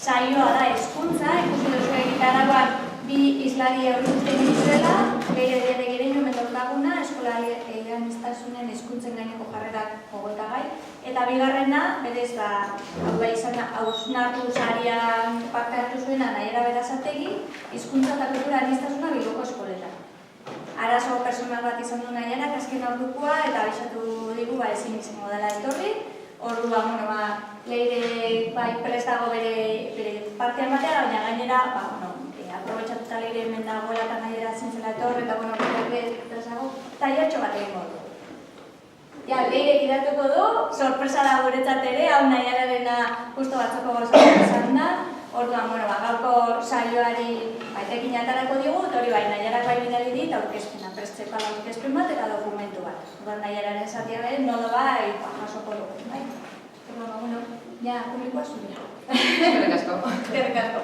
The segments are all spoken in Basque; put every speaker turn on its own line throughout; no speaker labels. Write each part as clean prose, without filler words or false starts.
saioa da hezkuntza, ikusi duzu egitaragoan bi islari aurrikusten dituela, leire gireño metodologuna, eskola eleaniztasunen hezkuntzen gaineko jarrerak gogoetagai, eta bigarrena, berez, izan hausnartu sarian parte hartu zuena Naiara Berazategi, hizkuntza eta kultura aniztasuna Bilboko eskoletan. Arazo personal bat izan du Naiara, azken ordukoa, eta abisatu digu ezin izango dela etorri. Orduan, leire prest dago bere partean batea, baina gainera, aprobetxatuta leire hemen dagoela eta Naiara zintzela etorri, eta prest dago, tailatxo bat egingo du. Leire kiratuko du, sorpresa da guretzat ere, hau Naiararena justo batzoko gozatu izan da. Orduan, gaurko saioari etekin atarako digu, eta hori Naiarak bidali dit, aurkezpena, prestzeko aurkezpen bat eta dokumentu bat. Orduan, Naiararen zatia behar, nodo jasoko dugu, bai? Orduan, publikoa zurea.
Eskerrik asko.
Eskerrik asko.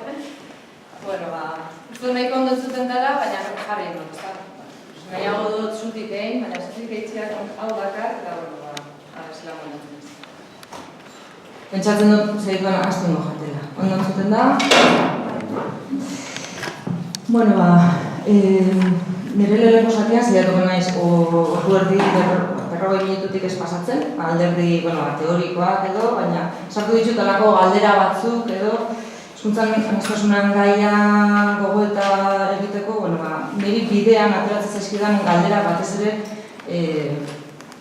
Uste nahiko ondo zuten dela, baina jarri egon, ezta? Nahiago dut zutik egin, baina zutik egitziak hau bakar, eta zela moldatzen ez. Pentsatzen dut, zehikoan aztengo jatela. Ondo zuten da? Nire lehenko zatian zehatuko naiz ordu erdi berrogei minututik ez pasatzen, alderdi teorikoak edo, baina sartu ditut alako galdera batzuk edo, hizkuntzan aniztasunan gaia gogoeta egiteko, niri bidean ateratzen zaizkidan galdera batez ere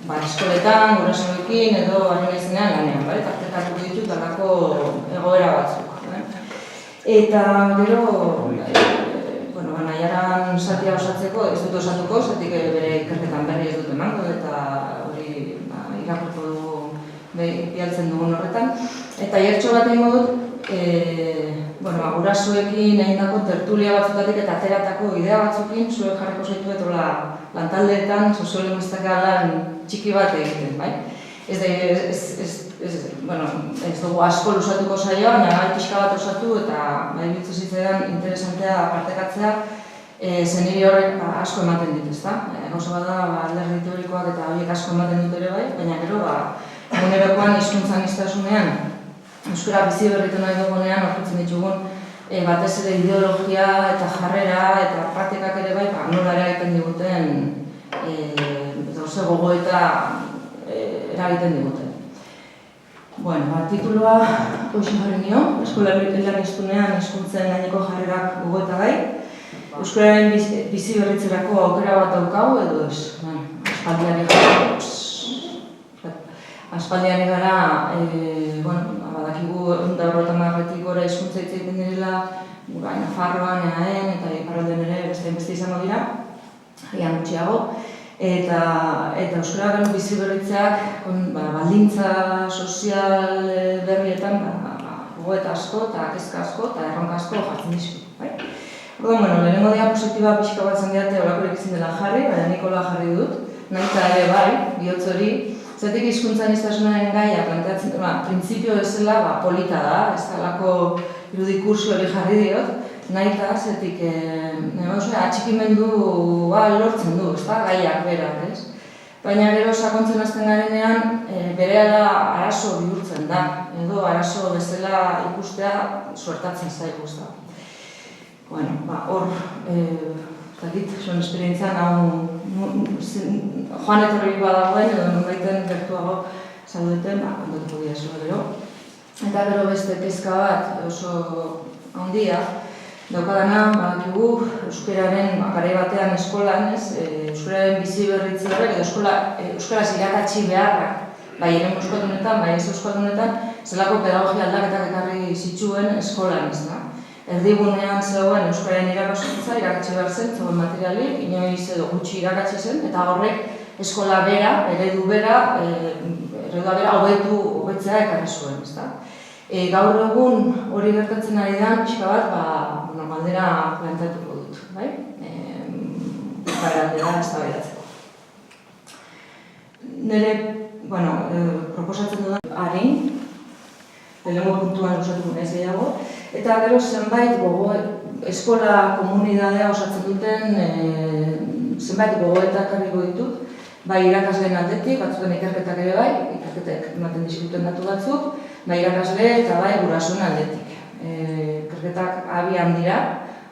eskoletan, gurasoekin edo ari naizenean lanean, tartekatuko ditut alako egoera batzuk. Eta gero, Naiaran zatia osatzeko, ez dut osatuko, zatik bere ikerketan berri ez dut emango, eta hori irakurko dugu bialtzen dugun horretan. Eta jertxo bat egingo dut, gurasoekin egindako tertulia batzutatik eta ateratako idea batzukin, zuek jarriko zaituet lantaldeetan soziolinguistika lan txiki bat egiten, bai? Ez dugu asko lusatuko saioa, baina pixka bat osatu eta bitzu zitzaidan interesantea partekatzea zen niri horrek asko ematen dit, ezta? Gauza bat da, alderdi teorikoak eta horiek asko ematen dut ere bai, baina gero, egunerokoan hizkuntza aniztasunean, euskara bizi berritu nahi dugunean aurkitzen ditugun batez ere ideologia eta jarrera eta praktikak ere bai, nola eragiten diguten gogoeta eragiten diguten. Tituloa hoxe jarri nio, eskola eleaniztunean hizkuntzen gaineko jarrerak gogoeta gai. Euskararen bizi berritzerako aukera bat daukagu edo ez. Aspaldiari gara, badakigu 150 gora hizkuntza hitz egiten direla, Nafarroan, EAEn eta iparraldean ere beste izango dira, agian gutxiago. Eta euskara bizi berritzeak baldintza sozial berrietan gogoeta asko eta kezka asko eta erronka asko jartzen dizu. Lehenengo diapositiba pixka bat zendiate olakorek izin dela jarri, baina Nikola jarri dut, nahita ere bai, bihotz hori, zetik hizkuntza aniztasunaren gaia planteatzen, printzipio bezala polita da, ez dalako irudikursi hori jarri diot, nahita, zetik atxikimendua lortzen du, gaiak berak, ez? Baina gero sakontzen hasten garenean berehala arazo bihurtzen da, edo arazo bezala ikustea suertatzen zaigu, ez da. Hor, zuen esperientzian joan etorri badagoen edo nonbaiten gertuago zaudeten, kontatuko dira zua gero. Eta gero beste kezka bat oso handia, daukadana, badakigu, euskararen garai batean eskolan, euskararen bizi berritze horrek edo euskaraz irakatsi beharrak, bai eren euskaldunetan, bai ez euskaldunetan, zelako pedagogia aldaketak ekarri zituen eskolan, ez da. Erdigunean zegoen euskararen irakaskuntza, irakatsi behar zen, zegoen materialik, inoiz edo gutxi irakatsi zen, eta horrek eskola bera, eredu bera, hobetzea ekarri zuen, ez da. Gaur egun hori gertatzen ari da, pixka bat, galdera planteatuko dut, bai? Galdera eztabaidatzeko. Nire, proposatzen dudan harin, lehenengo puntuan osatuko naiz gehiago, eta gero zenbait eskola komunidadea osatzen duten zenbait gogoetak harriko ditut, bai irakasleen aldetik, batzuten ikerketak ere bai, ikerketek ematen dizkuten datu batzuk, bai irakasle eta bai gurasoen aldetik. ikerketak abian dira,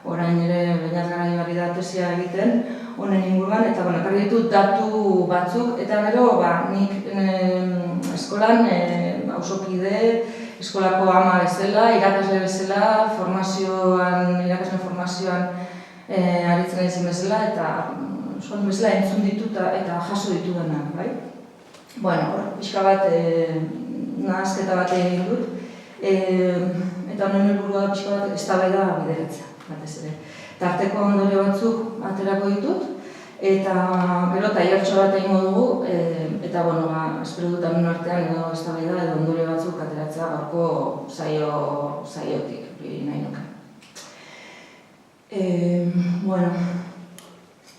orain ere Beñat Garaibarri da tesia egiten honen inguruan, eta ekarri ditut datu batzuk, eta gero nik eskolan auzokide, eskolako ama bezala, irakasle bezala, irakasle formazioan aritzen ezin bezala, eta eskolan bezala entzun ditut eta jaso ditudanak, bai? Bueno, pixka bat nahazketa bat egin dut, eta honen helburua da pixka bat eztabaida bideratzea, batez ere. Tarteko ondorio batzuk aterako ditut, eta gero tailertxo bat egingo dugu, eta espero dut hemen artean edo eztabaida edo ondorio batzuk ateratzea gaurko saiotik, nahi nuke.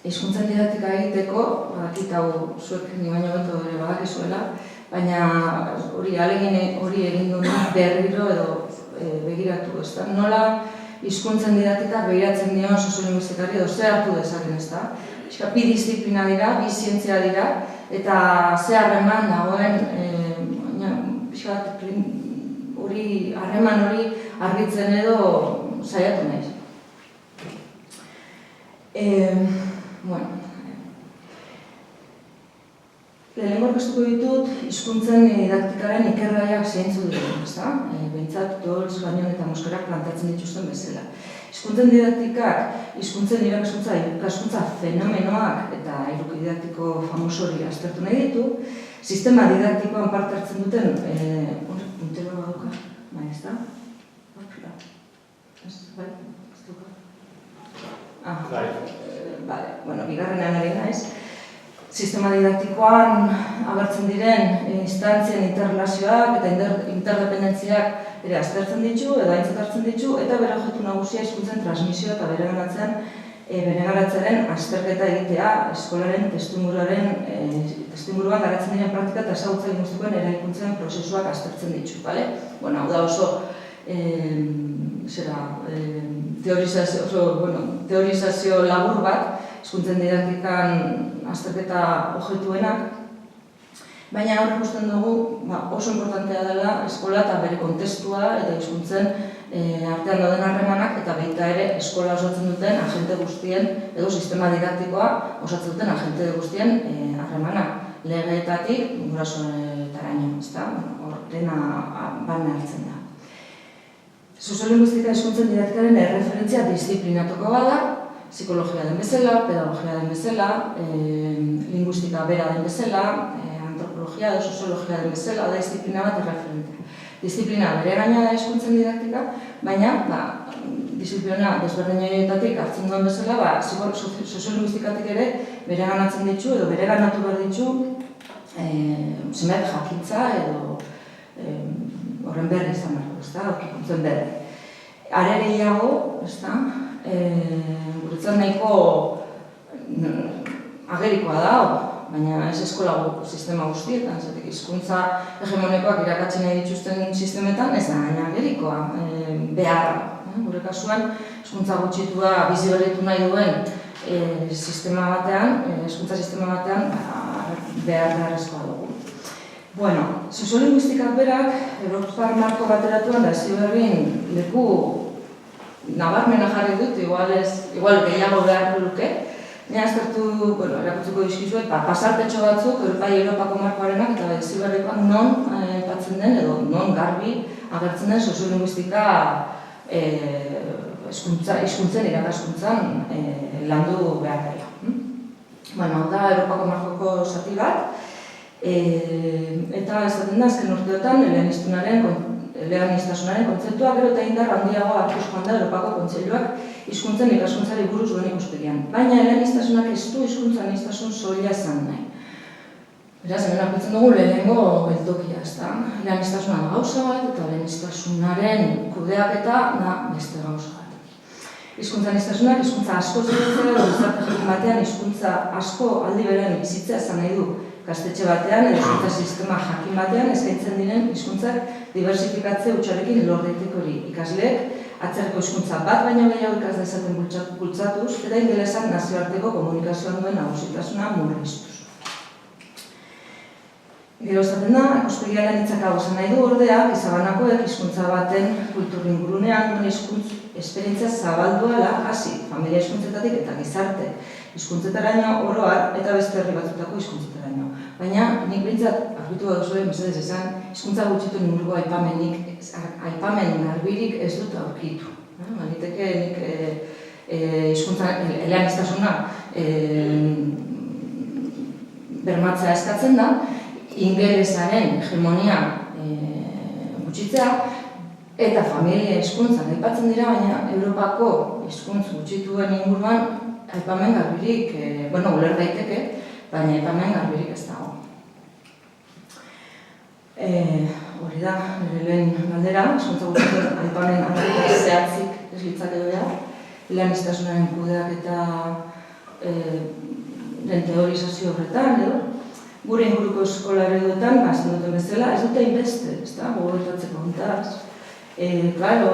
Hizkuntzen didaktika egiteko, badakit hau zuek ni baino beto ere badakizuela, baina hori egin duen berriro edo begiratu, ezta? Nola hizkuntzen didaktika begiratzen dion soziolinguistikari edo zer hartu dezaken, ezta? Bi disiplina dira, bi zientzia dira, eta ze harreman dagoen, harreman hori argitzen edo saiatu naiz. Lehenengo aurkeztuko ditut hizkuntzen didaktikaren ikergaiak zeintzuk diren, ezta? Behintzat Dolz, Gagnon eta Mosquerak planteatzen dituzten bezala. Hizkuntzen didaktikak, hizkuntzen ikaskuntza fenomenoak eta eduki didaktiko famoso hori aztertu nahi ditu, sistema didaktikoan parte hartzen duten, puntero baduka, bai, ezta? Bigarrenean ari naiz. Sistema didaktikoan agertzen diren instantzien interrelazioak eta interdependentziak ere aztertzen ditu edo aintzat hartzen ditu, eta bere objektu nagusia hizkuntzen transmisio eta beregaratzearen azterketa egitea eskolaren testuinguruan garatzen diren praktika eta ezagutza linguistikoen eraikuntzen prozesuak aztertzen ditu, bale? Hau da oso teorizazio labur bat, hizkuntzen didaktikan azterketa objektuenak, baina hor ikusten dugu oso importantea dela eskola eta bere kontestua eta hizkuntzen artean dauden harremanak eta baita ere eskola osatzen duten agente guztien edo sistema didaktikoa osatzen duten agente guztien harremanak. Legeetatik gurasoetaraino, ezta? Hor dena barne hartzen da. Soziolinguistika hizkuntzen didaktikaren erreferentzia disiplinatuko bada, psikologia den bezala, pedagogia den bezala, linguistika bera den bezala, antropologia edo soziologia den bezala, da disiplina bat erreferentea. Disiplina bere gaina da hizkuntzen didaktika, baina disiplina desberdin horietatik hartzen duen bezala, soziolinguistikatik ere bere ganatzen ditu edo bere ganatu behar ditu zenbait jakintza edo horren berri izan behar, ezta, aurkikuntzen berri. Are gehiago, ezta, guretzat nahiko agerikoa da, baina ez eskola sistema guztietan, zatek hizkuntza hegemonikoak irakatzen nahi dituzten sistemetan, ez da gaina agerikoa, beharra. Gure kasuan, hizkuntza gutxitua bizi berritu nahi duen sistema batean, hizkuntza sistema batean, beharrezkoa dugu. Soziolinguistikak berak, Europar marko bateratuan da Heziberrin leku nabarmena jarri dut, igual gehiago beharko luke, nire aztertu, erakutziko dizkizuet, pasartetxo batzuk, Europako markoarenak eta Heziberrikoan non aipatzen den edo non garbi agertzen den soziolinguistika hizkuntzen irakaskuntzan landu behar dela. Hau da Europako markoko zati bat, eta esaten da azken urteotan eleaniztasunaren kontzeptua gero eta indar handiago hartuz joan da Europako Kontseiluak hizkuntzen ikaskuntzari buruz duen ikuspegian. Baina eleaniztasunak ez du hizkuntza aniztasun soila izan nahi. Beraz, hemen aurkitzen dugu lehenengo geltokia, ezta? Eleaniztasuna da gauza bat eta eleanistasunaren kudeaketa da beste gauza bat. Hizkuntza aniztasunak hizkuntza asko zegoetzea edo gizarte jakin batean hizkuntza asko aldi berean bizitzea izan nahi du. Gaztetxe batean edo hizkuntza sistema jakin batean eskaintzen diren hizkuntzak diversifikatze hutsarekin lor daiteke hori. Ikasleek atzerriko hizkuntza bat baino gehiago ikas dezaten bultzatuz eta ingelesak nazioarteko komunikazioan duen nagusitasuna murriztuz. Gero esaten da, ikuspegi analitzak hau esan nahi du ordea, gizabanakoek hizkuntza baten kultur ingurunean duen hizkuntz esperientzia zabalduala hasi, familia hizkuntzetatik eta gizarte hizkuntzetaraino oro har eta beste herri batzutako hizkuntzetaraino. Baina nik behintzat argitu baduzue, mesedez esan, hizkuntza gutxituen inguruko aipamen garbirik ez dut aurkitu. Maliteke nik hizkuntza eleaniztasuna bermatzea eskatzen da, ingelesaren hegemonia gutxitzea eta familia hizkuntzak aipatzen dira, baina Europako hizkuntz gutxituen inguruan aipamen garbirik, uler daiteke, baina aipamen garbirik ez dago. Hori da, nire lehen galdera, hizkuntza gutxituen aipamen garbirik zehatzik ez litzake behar, eleaniztasunaren kudeak eta den teorizazio horretan, edo, gure inguruko eskola ereduetan, nazten duten bezala, ez dute inbeste, ez da, gogoetatzeko hontaz. Claro,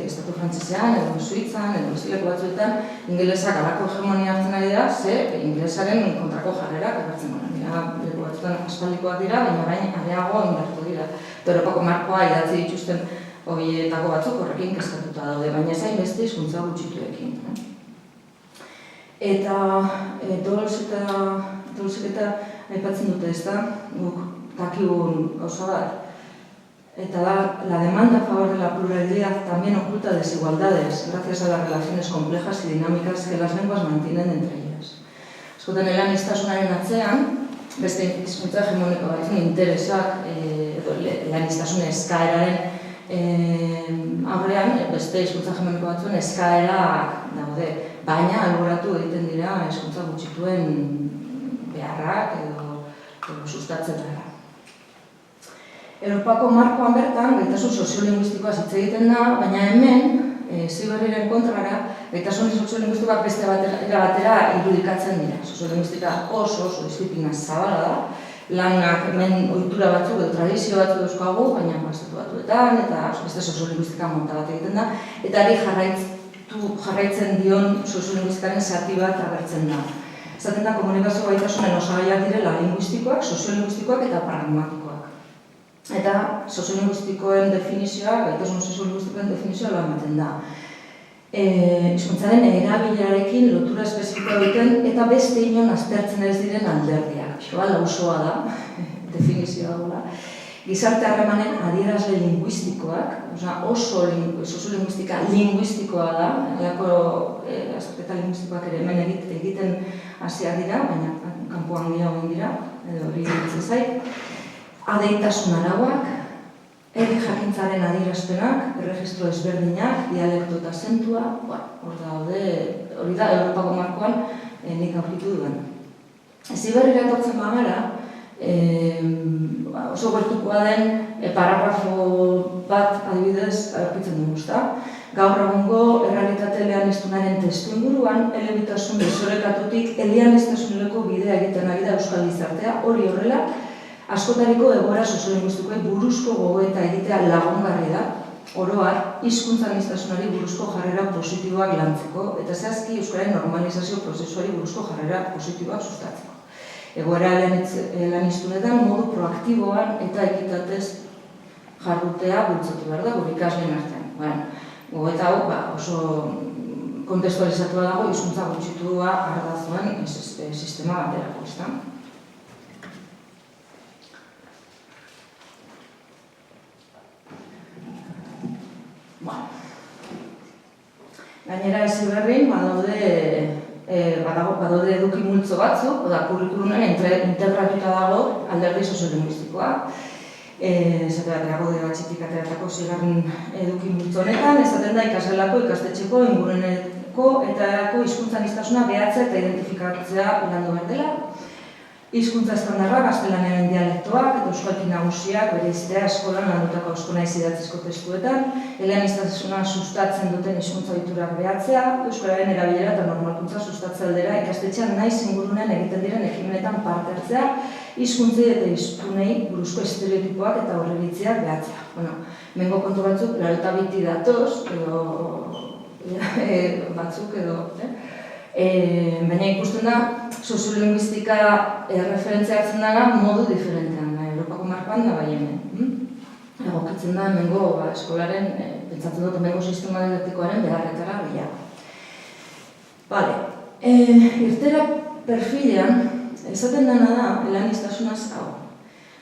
estatu frantzisean, edo Suitzan, edo bestileko batzuetan, ingelesak alako hegemonia hartzen ari da, ze ingelesaren kontrako jarrerak egartzen gara. Dira, leku batzuetan aspaldikoak dira, baina orain areago indartu dira. Europako markoa idatzi dituzten horietako batzuk horrekin kezkatuta daude, baina ez hainbeste hizkuntza gutxituekin. Eta Dolzek eta aipatzen dute, ez da, guk dakigun gauza bat. Eta da, la demanda a favor de la pluralidad también oculta desigualdades, gracias a las relaciones complejas y dinámicas que las lenguas mantienen entre ellas. Askotan eleaniztasunaren atzean, beste hizkuntza hegemoniko batzuen interesak, eleaniztasun eskaeraren aurrean, beste hizkuntza hegemoniko batzuen eskaerak daude. Baina, alboratu egiten dira hizkuntza gutxituen beharrak edo sustatzen dara. Europako markoan bertan, gaitasun soziolinguistikoa hitz egiten da, baina hemen, Heziberriren kontrara, gaitasun soziolinguistikoak beste batera irudikatzen dira. Soziolinguistika oso disziplina zabala da, lanak hemen ohitura batzuk edo tradizio batzuk dauzkagu, baina estatu batuetan, eta beste soziolinguistika monta bat egiten da, eta ari jarraitzen dion soziolinguistikaren zati bat agertzen da. Zaten da, komunikazio gaitasunen osagaiak direla linguistikoak, soziolinguistikoak eta pragmatikoak. Eta soziolinguistikoen definizioa, gaitasun soziolinguistikoen definizioa lo ematen da. Hizkuntzaren erabilarekin lotura espezifikoa duten eta beste inon aztertzen ez diren alderdiak. Pixkoa lausoa da, definizioa dula. Gizarte harremanen adierazle linguistikoak, oso soziolinguistika linguistikoa da, halako azterketa linguistikoak ere hemen egiten hasiak dira, baina kanpoan gehiago dira, edo hori ditzen zait. Adeitasun arauak, herri jakintzaren adierazpenak, erregistro ezberdinak, dialekto eta zentua, hori da Europako markoan nik aurkitu dudan. Heziberrira etortzen bagara, oso gertukoa den paragrafo bat adibidez aurkitzen dugu, ezta? Gaur egungo errealitate eleaniztunaren testu inguruan, elebitasun desorekatutik eleaniztasuneko bidea egiten ari da euskal gizartea, hori horrela, askotariko egoera soziolinguistikoei buruzko gogoeta egitea lagungarri da, oro har, hizkuntza aniztasunari buruzko jarrera positiboak lantzeko, eta zehazki euskararen normalizazio prozesuari buruzko jarrera positiboak sustatzeko. Egoera eleaniztunetan modu proaktiboan eta ekitatez jarrutea bultzatu behar da, gure ikasleen artean. Gogoeta hau oso kontestualizatua dago, hizkuntza gutxitua ardazuen sistema baterako, ezta? Gainera Heziberrin badaude eduki multzo batzuk, kurrikulumen integratuta dago alderdi soziolinguistikoa. Esate baterako debatxitik ateratako zigarren eduki multzo honetan, esaten da ikasgelako, ikastetxeko, inguruneko eta hizkuntza aniztasuna behatzea eta identifikatzea landu behar dela. Hizkuntza estandarra, gaztelaniaren dialektoak eta euskalki nagusiak bereiztea eskolan landutako eusko naiz idatzizko testuetan, eleaniztasuna sustatzen duten hizkuntza ohiturak behatzea, euskararen erabilera eta normalkuntza sustatze aldera ikastetxean naiz ingurunean egiten diren ekimenetan parte hartzea, hizkuntzei eta hiztunei buruzko estereotipoak eta horreritziak behatzea. Mengo kontu batzuk, 82 datoz, edo batzuk edo, baina ikusten da, soziolinguistika referentzia hartzen dara modu diferentean, Europako markoan da bai hemen. Egokitzen da hemengo eskolaren, pentsatzen dut hemengo sistema didaktikoaren beharretara gehiago. Irteera perfilean, esaten dena da, eleaniztasunaz hau.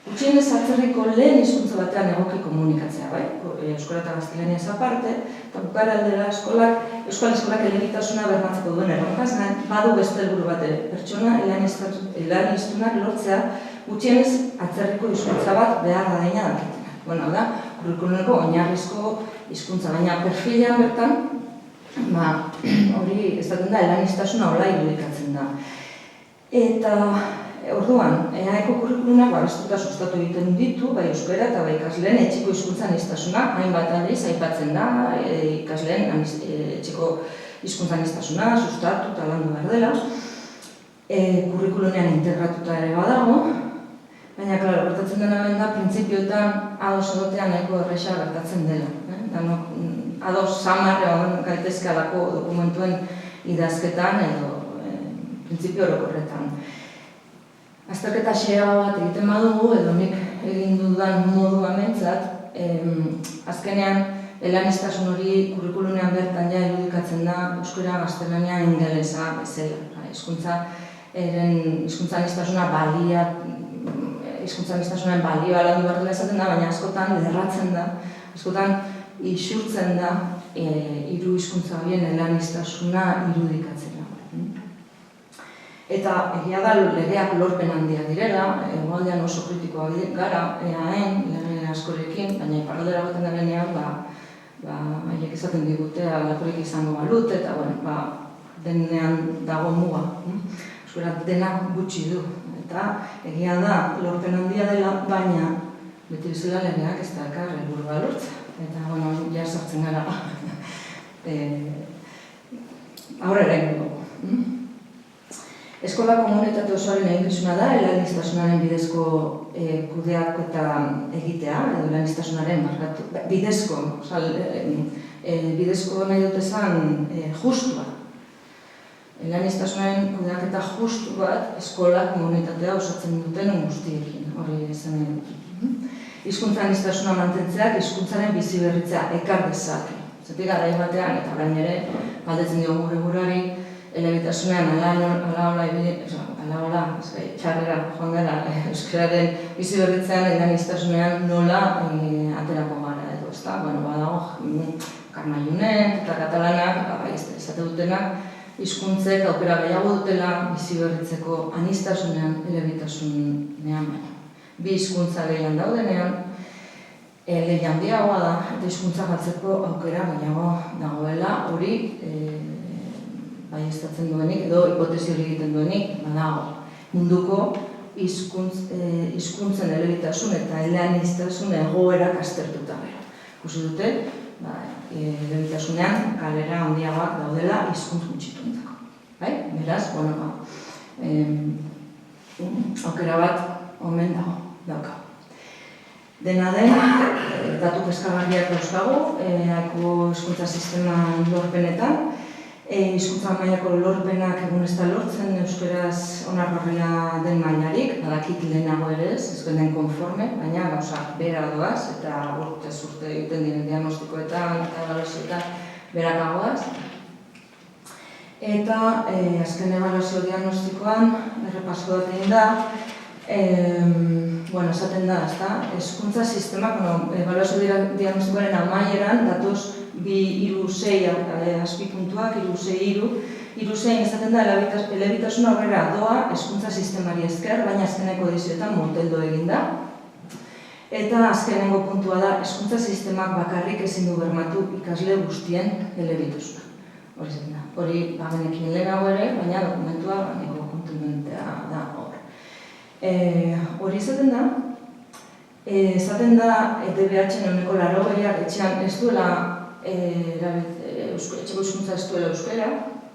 Gutxienez atzerriko lehen hizkuntza batean egoki komunikatzea, bai? Euskara eta gaztelaniaz aparte, eta bukara aldera euskal eskolak elebitasuna bermatzeko duen erronkaz, badu beste helburu bat ere, pertsona eleaniztunak lortzea gutxienez atzerriko hizkuntza bat behar daina dakitena. Bueno, da, kurrikulumeko oinarrizko hizkuntza, baina perfilean bertan, hori esaten da, eleaniztasuna hola irudikatzen da. Eta orduan, EAeko kurrikulumak babestuta sustatu egiten ditu, bai euskara eta bai ikasleen etxeko hizkuntza aniztasuna, hainbat aldiz aipatzen da, ikasleen etxeko hizkuntza aniztasuna sustatu eta landu behar dela. Kurrikulunean integratuta ere badago, baina, klaro, gertatzen dena hemen da, printzipioetan ados egotean nahiko erresa gertatzen dela. Ados samar egon gaitezke alako dokumentuen idazketan edo printzipio orokorretan. Azterketa xeago bat egiten badugu, edo nik egin dudan moduan behintzat, azkenean eleaniztasun hori kurrikulunean bertan ja irudikatzen da euskara, gaztelania, ingelesa bezala. Hizkuntza aniztasuna hizkuntza balioa landu behar dela esaten da, baina askotan lerratzen da, askotan isurtzen da hiru hizkuntza horien eleaniztasuna irudikatzen. Eta egia da legeak lorpen handia direla, egualdean oso kritikoa gara, EAen, lege askorekin, baina iparraldera goten denean, haiek esaten digute alakorik izango balut, eta denean dago muga. Euskara denak gutxi du, eta egia da lorpen handia dela, baina beti bezala legeak ez da helburua lortzea. Eta, ja sartzen gara aurrera egin dugu. Eskola komunitate osoaren eginkizuna da, eleaniztasunaren bidezko kudeaketa egitea, edo eleaniztasunaren bidezko nahi dut esan justua. Eleaniztasunaren kudeaketa justu bat eskola komunitatea osatzen duten guztiekin, hori esan nahi dut. Hizkuntza aniztasuna mantentzeak hizkuntzaren biziberritzea ekar dezake. Zetik garai batean, eta orain ere, galdetzen diogu gure buruari, elebitasunean ala txarrera joan gara euskararen biziberritzean eleaniztasunean nola aterako gara edo, ezta? Badago Karmaiunek eta Katalanak, esate dutenak, hizkuntzek aukera gehiago dutela biziberritzeko aniztasunean, elebitasunean baina. Bi hizkuntza gehiago daudenean, lehia handiagoa da, eta hizkuntza batzeko aukera gehiago dagoela, hori baieztatzen duenik, edo hipotesi hori egiten duenik, badago. Munduko hizkuntzen elebitasun eta eleaniztasun egoerak aztertuta gero. Ikusi dute, elebitasunean kalera handiagoak daudela hizkuntz gutxituntzako. Beraz, aukera bat omen dauka. Dena den, datu kezkagarriak dauzkagu, EAeko hizkuntza sistema lorpenetan, hizkuntza mailako lorpenak egun ez da lortzen euskaraz onargarria den mailarik, badakit lehenago ere ez den konforme, baina gauza bera doaz eta urtez urte egiten diren diagnostikoetan eta ebaluazioetan berakagoaz. Eta azken ebaluazio diagnostikoan errepaso bat egin da, esaten da, hezkuntza sistemak, ebaluazio diagnostikoaren amaieran datoz 2-3-6 azpipuntuak, 2-6-3 esaten da elebitasuna aurrera doa hezkuntza sistemari esker, baina azkeneko edizioetan moteldo egin da. Eta azkenengo puntua da, hezkuntza sistemak bakarrik ezin du bermatu ikasle guztien elebitasuna. Hori zen da. Hori bagenekin lehenago ere, baina dokumentua niko kontinentea da hor. Hori esaten da, ETBH-en euneko 80 etxean ez duela etxeko hizkuntza ez duela euskara,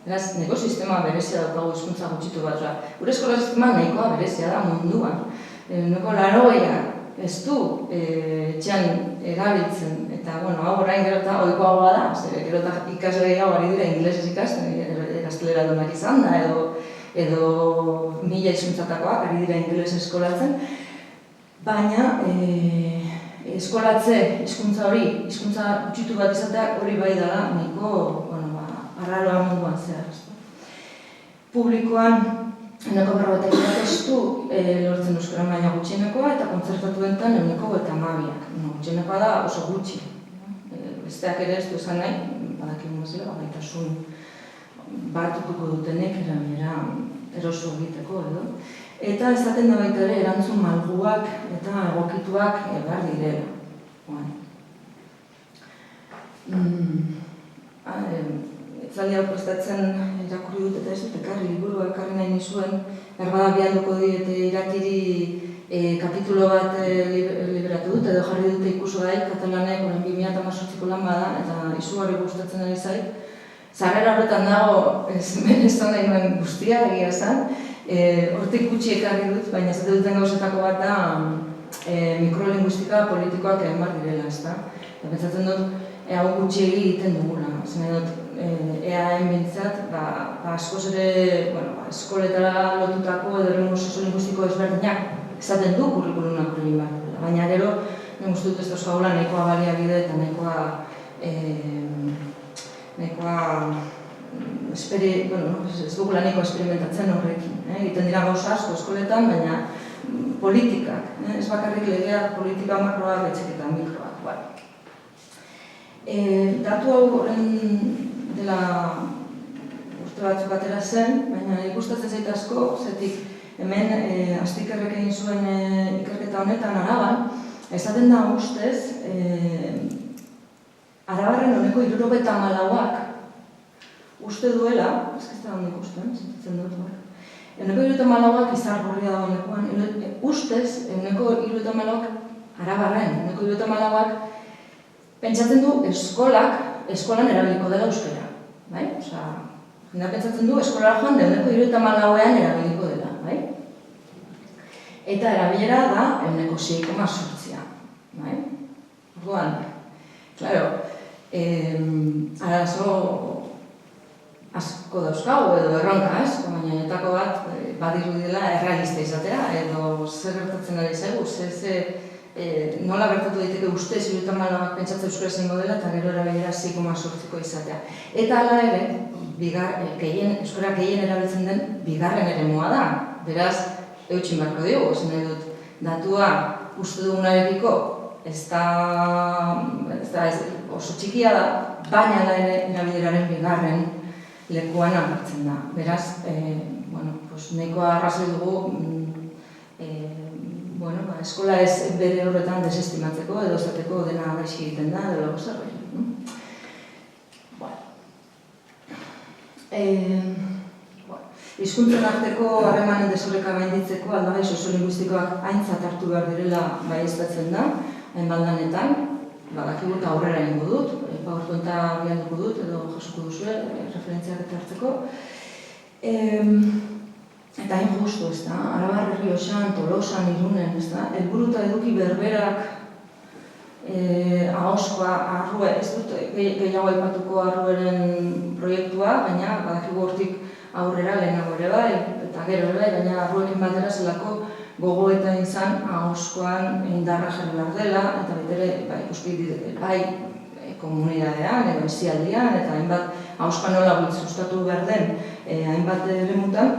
beraz, neko sistema berezia daukagu hizkuntza gutxitu bat. Gure eskola sistema nahikoa berezia da munduan. Euneko 80 ez du etxean erabiltzen, eta hau orain gero eta ohikoagoa da, gero eta ikasle gehiago ari dira ingelesez ikasten, gaztelera duenak izan da, edo edo 1000 hizkuntzatakoak, ari dira ingeles eskolatzen, baina eskolatze hizkuntza hori, hizkuntza gutxitu bat izatea hori bai dela nahiko arraroa munduan zehar. Publikoan, ehuneko 41 testu lortzen euskara maila gutxienekoa eta kontzertatuetan ehuneko 52ak. Gutxienekoa da oso gutxi. Besteak ere ez du esan nahi, badakigu bezala, gaitasun batuko dutenek erabilera eroso egiteko edo. Eta esaten da baita ere erantzun malguak eta egokituak behar direla. Etzaldi hau prestatzen irakurri dut eta ez dut ekarri, liburua ekarri nahi nizuen, erbada bialduko diete irakiri kapitulo bat liberatu dut edo jarri dute ikusgai katalanek orain 2018ko lan bada eta izugarri gustatzen ari zait. Sarrera horretan dago ez nahi nuen guztia egia esan, hortik gutxi ekarri dut, baina ez duten gauzetako bat da mikrolinguistika politikoak egin behar direla, ezta? Eta pentsatzen dut, hau gutxi egiten dugula. Zer dut, EAen bintzat, askoz ere eskoletara lotutako edo eremu soziolinguistiko ezberdinak esaten du kurrikulunak egin behar dela. Baina gero, nik uste dut ez dauzkagula nahikoa baliabide eta ez dugula nahiko esperimentatzen horrekin. Egiten dira gauza asko eskoletan, baina politikak, ez bakarrik legeak, politika makroak, etxek eta mikroak. Datu hau horren dela urte batzuk atera zen, baina ikustatzen zait asko, zetik hemen Astikerrek egin zuen ikerketa honetan Araban, esaten da ustez, Arabarren honeko 74ak uste duela, ez da hondik usten, sentitzen dut hor, honeko 74ak izar gorria da honekoan, ustez, honeko 74ak Arabarren, honeko 74ak pentsatzen du eskolan erabiliko dela euskara. Jendea pentsatzen du eskolara joan ehuneko 74ean erabiliko dela. Eta erabilera da ehuneko 6,8. Orduan, klaro, arazo asko dauzkagu edo erronka, baina etako bat badirudi dela errealista izatea, edo zer gertatzen ari zaigu, nola gertatu daiteke ustez 74ak pentsatzen euskara izango dela eta gero erabilera 6,8ko izatea. Eta hala ere, euskara gehien erabiltzen den bigarren eremua da. Beraz, eutxin beharko diogu, esan nahi dut, datua uste dugunarekiko ez da oso txikia da, baina hala ere erabileraren bigarren lekuan agertzen da. Beraz, nahikoa arrazoi dugu eskola ez bere horretan desestimatzeko edo esateko dena gaizki egiten da, edo lago zerbait. Hizkuntzen arteko harremanen desoreka gainditzeko aldagai soziolinguistikoak aintzat hartu behar direla baieztatzen da, hainbat lanetan, badakigu eta aurrera egingo dut, PowerPointa bialduko dut edo jasoko duzue, referentziak eta hartzeko. Eta hain justu, ez da, Arabar Errioxan, Tolosan, Irunen, ez da, helburu eta eduki berberak ahoskoa, arrue, ez dut gehiago aipatuko arrueren proiektua, baina badakigu hortik aurrera lehenago ere bai, eta gero ere bai, baina arruekin batera zelako gogoeta izan ahoskoan indarra jarri behar dela, eta betere, bai, komunidadean, edo bizialdian, eta hainbat ahoskoan nola sustatu behar den hainbat eremutan,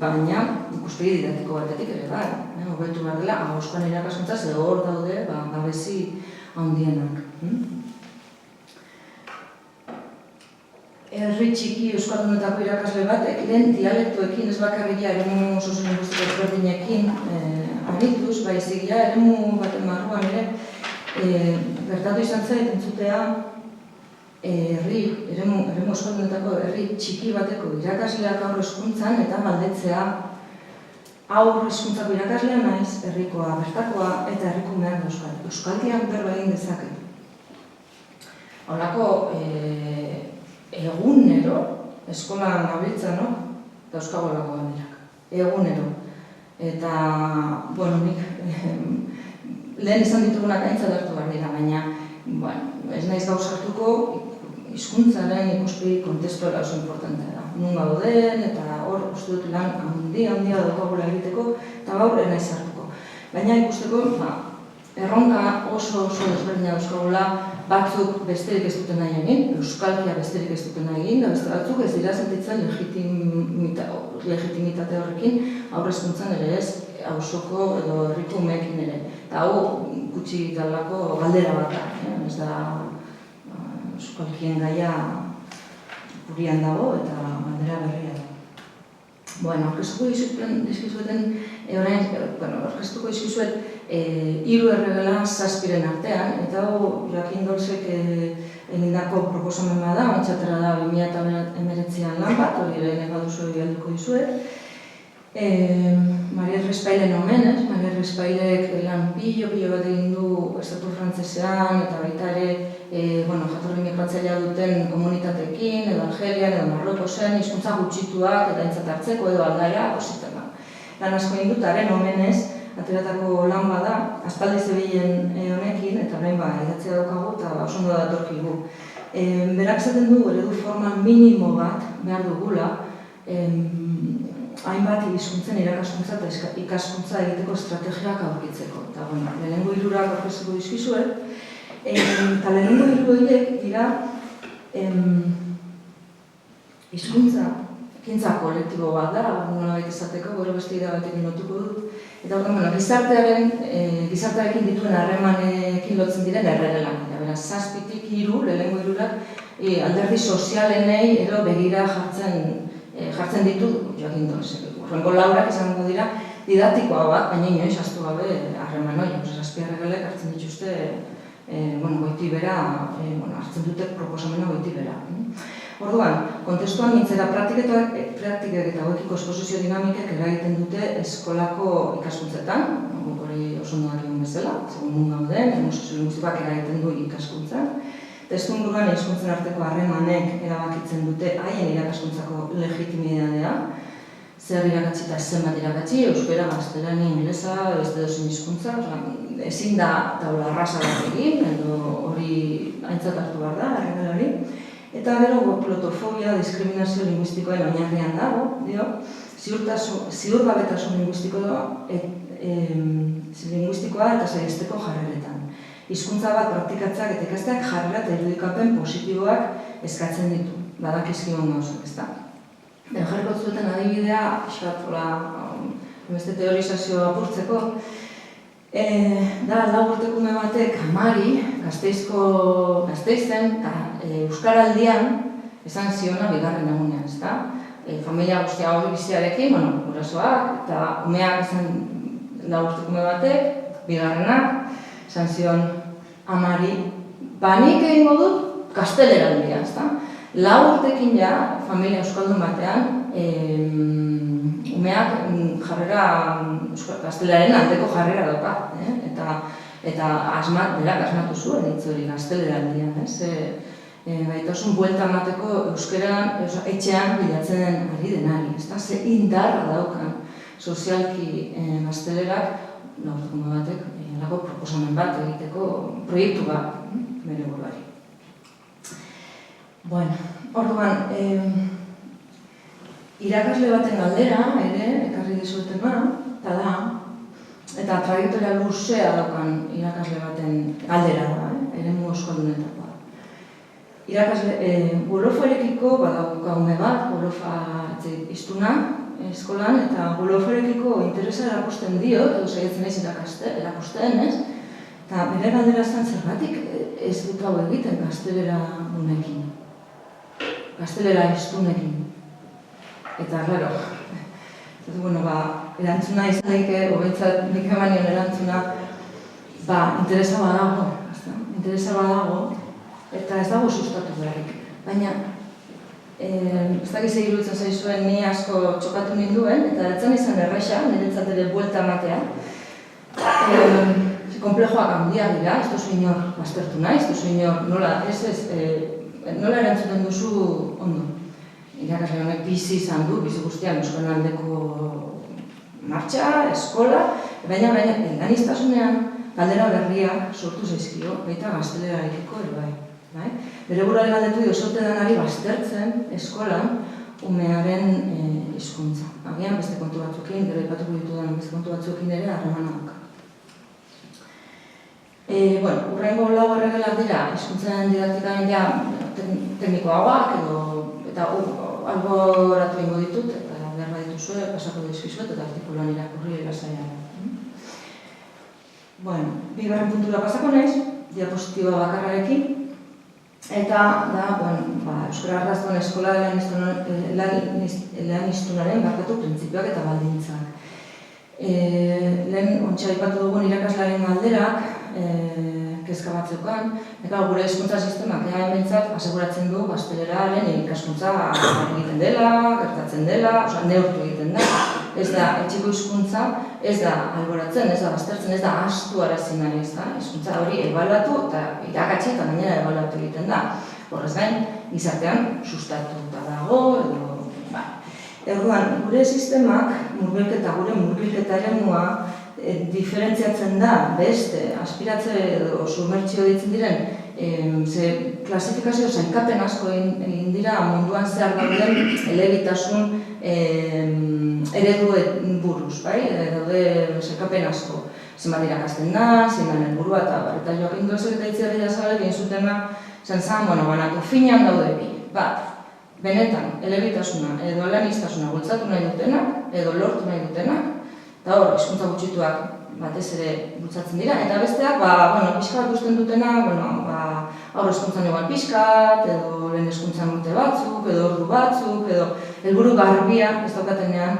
baina ikuspegi didaktiko batetik ere bai, hobetu behar dela, ahoskoan irakaskuntza ze hor daude gabezi handienak. Herri txiki euskaldunetako irakasle batek lehen dialektoekin ez bakarria eremu soziolinguistiko ezberdinekin arituz, baizik eremu baten barruan ere gertatu izan zait entzutea eremu euskaldunetako herri txiki bateko irakasleak aurre hezkuntzan eta galdetzea aurre hezkuntzako irakaslea naiz, herrikoa, bertakoa eta herrikumeak euskalkian berba egin dezaket. Horako egunero eskolan gabiltzanok dauzkagolako banderak. Egunero. Eta, nik lehen izan ditugunak aintzat hartu behar dira, baina ez naiz gauz hartuko hizkuntzaren ikuspegi kontestuala oso importantea da. nun gauden, eta hor uste dut lan handia daukagula egiteko, eta gaur naiz hartuko. Baina ikusteko, erronka oso desberdina dauzkagula, batzuk besterik ez duten nahi egin, euskalkia besterik ez duten nahi egin, da beste batzuk ez dira sentitzen legitimitate horrekin haurrezkuntzan ere ez, auzoko edo herriko umeekin ere. Eta hau gutxi dalako galdera bat da, ez da euskalkien gaia gurian dago eta galdera berria da. Aurkeztuko dizkizuet 3 erregela 7 artean, eta hau Jakin Dolzek egindako proposamen bat da, ontxatera da 2019an lan bat, hori ere baduzu helduko dizuet. Mariel Respailen omenez, Mariel Respailek lan pilo bat egin du estatu frantzesean, eta baita ere jatorri migratzailea duten komunitateekin, edo Algerian, edo Marrokosen, hizkuntza gutxituak eta aintzat hartzeko edo aldaia, positena. Lan asko egin dut, haren omenez, ateratako lan bada, aspaldi zebilen honekin, eta orain idatzia daukagu eta oso ondo datorkigu. Berak esaten du, eredu formal minimo bat behar dugula, hainbat hizkuntzen irakaskuntza eta ikaskuntza egiteko estrategiak aurkitzeko. Eta, lehenengo 3 aurkeztuko dizkizuet, eta lehenengo 3 horiek dira hizkuntza ekintza kolektibo bat da, nolabait izateko, gero beste ida batekin lotuko dut. Eta gizartearekin dituen harremanekin lotzen diren erregelan. Beraz, 7tik 3, lehenengo 3, alderdi sozialenei edo begira jartzen ditu Jakin Dolzek. Urrengo 4 izango dira didaktikoak, baina inoiz ahaztu gabe harreman hori. 7 erregelek hartzen dituzte goiti bera, hartzen dute proposamena goiti bera. Orduan, kontestuan mintzera praktikak eta hauekiko esposizio dinamikek eragiten dute eskolako ikaskuntzetan, hori oso ondo dakigun bezala, segun nun gauden, soziolinguistikoak eragiten du ikaskuntzan. Testuinguruan hizkuntzen arteko harremanek erabakitzen dute haien irakaskuntzako legitimitatea, zer irakatsi eta zenbat irakatsi, euskara, gaztelania, ingelesa, beste edozein hizkuntza, ezin da taula arrasa bat egin, edo hori aintzat hartu behar da, erregel hori. Eta gero, glotofobia, diskriminazio linguistikoen oinarrian dago, ziurgabetasun linguistikoa eta saihesteko jarreretan. Hizkuntza bat praktikatzeak eta ikasteak jarrera eta irudikapen positiboak eskatzen ditu, badakizkion gauzak, ezta. Jarriko zuten adibidea, beste teorizazioa apurtzeko, da 4 urtekume batek Amari, Gasteizen, Euskaraldian esan ziona bigarren egunean, ezta? Familia guztia hori biziarekin, gurasoak, eta umeak esan 4 urtekume batek, bigarrenak, esan zion Amari, nik egingo dut gazteleraldia, ezta? 4 urtekin ja, familia euskaldun batean, umeak jarrera, gaztelaren aldeko jarrera dauka, eta berak asmatu zuen hitz hori gazteleraldian, gaitasun buelta emateko euskeran etxean bilatzen ari denari, ze indarra daukan sozialki gaztelerak, laurtuko batek, lako proposamen bat egiteko proiektu bat bere buruari. Orduan, irakasle baten galdera, ekarri dizuetena, eta da, eta trajektoria luzea daukan irakasle baten galdera da, eremu euskaldunetakoa. Gulofarekiko badaukagume bat, gulofa iztuna eskolan, eta gulofarekiko interesa erakusten dio, edo saiatzen ez erakusten, ez? Eta bere galdera zen zergatik ez dut hau egiten gaztelera dunekin, gaztelera iztunekin. Eta, claro, erantzuna izan daike, hobetzat nik emanion erantzuna, interesa badago, eta ez dago sustatu beharrik. Baina, ez dakiz egirutzen zaizuen ni asko txokatu ninduen, eta etzen izan erraixa, niretzat ere buelta ematea. Konplejoak handiak dira, ez duzu inor baztertu nahi, ez duzu inor nola erantzuten duzu ondo. Irakasle honek bizi izan du, bizi guztian euskal aldeko martxa, eskola, baina laniztasunean galdera berriak sortu zaizkio, baita gaztelerarekiko ere bai. Bere buruari galdetu dio zote danari baztertzen eskolan umearen hizkuntza. Agian beste kontu batzuekin, gero aipatuko ditudan beste kontu batzuekin ere harremana dauka. Hurrengo lau erregelak dira, hizkuntzaren didaktikaren teknikoagoak eta alboratu egingo ditut, eta behar badituzue, pasako dizkizuet eta artikuloan irakurri lasaian. Bigarren puntura pasako naiz, diapositiba bakarrarekin, eta da, Euskara Arraston Eskola Eleaniztunaren printzipioak eta baldintzak. Lehen ontsa aipatu dugun irakaslearen galderak, kezka batzeukan, eta gure hezkuntza sistemak behintzat aseguratzen du gazteleraren ikaskuntza egiten dela, gertatzen dela, neurtu egiten da. Ez da, etxeko hizkuntza, ez da alboratzen, ez da baztertzen, ez da ahaztu arazi nahi, ez da. Hizkuntza hori ebaluatu eta irakatsi eta gainera ebaluatu egiten da. Horrez gain, gizartean sustatuta dago, edo... Erduan, gure sistemak, gure murgilketa eremua, diferentziatzen da beste, aspiratze edo sumertzio ditzen diren, klasifikazio zainkapen asko egin dira munduan zehar dauden elebitasun eredu buruz, daude zainkapen asko. Zenbat irakasten da, zein helburua eta Joaquin Dosek eta Itziarri Azabal egin zutena, zen banatu finean daude bi, bat, benetan, elebitasuna edo eleaniztasuna bultzatu nahi dutenak, edo lortu nahi dutenak, eta hor, hizkuntza gutxituak batez ere bultzatzen dira, eta besteak, pixka bat usten dutenak, aurre hezkuntzan igual pixkat, edo lehen hezkuntzan urte batzuk, edo ordu batzuk, edo helburu garbia ez daukatenean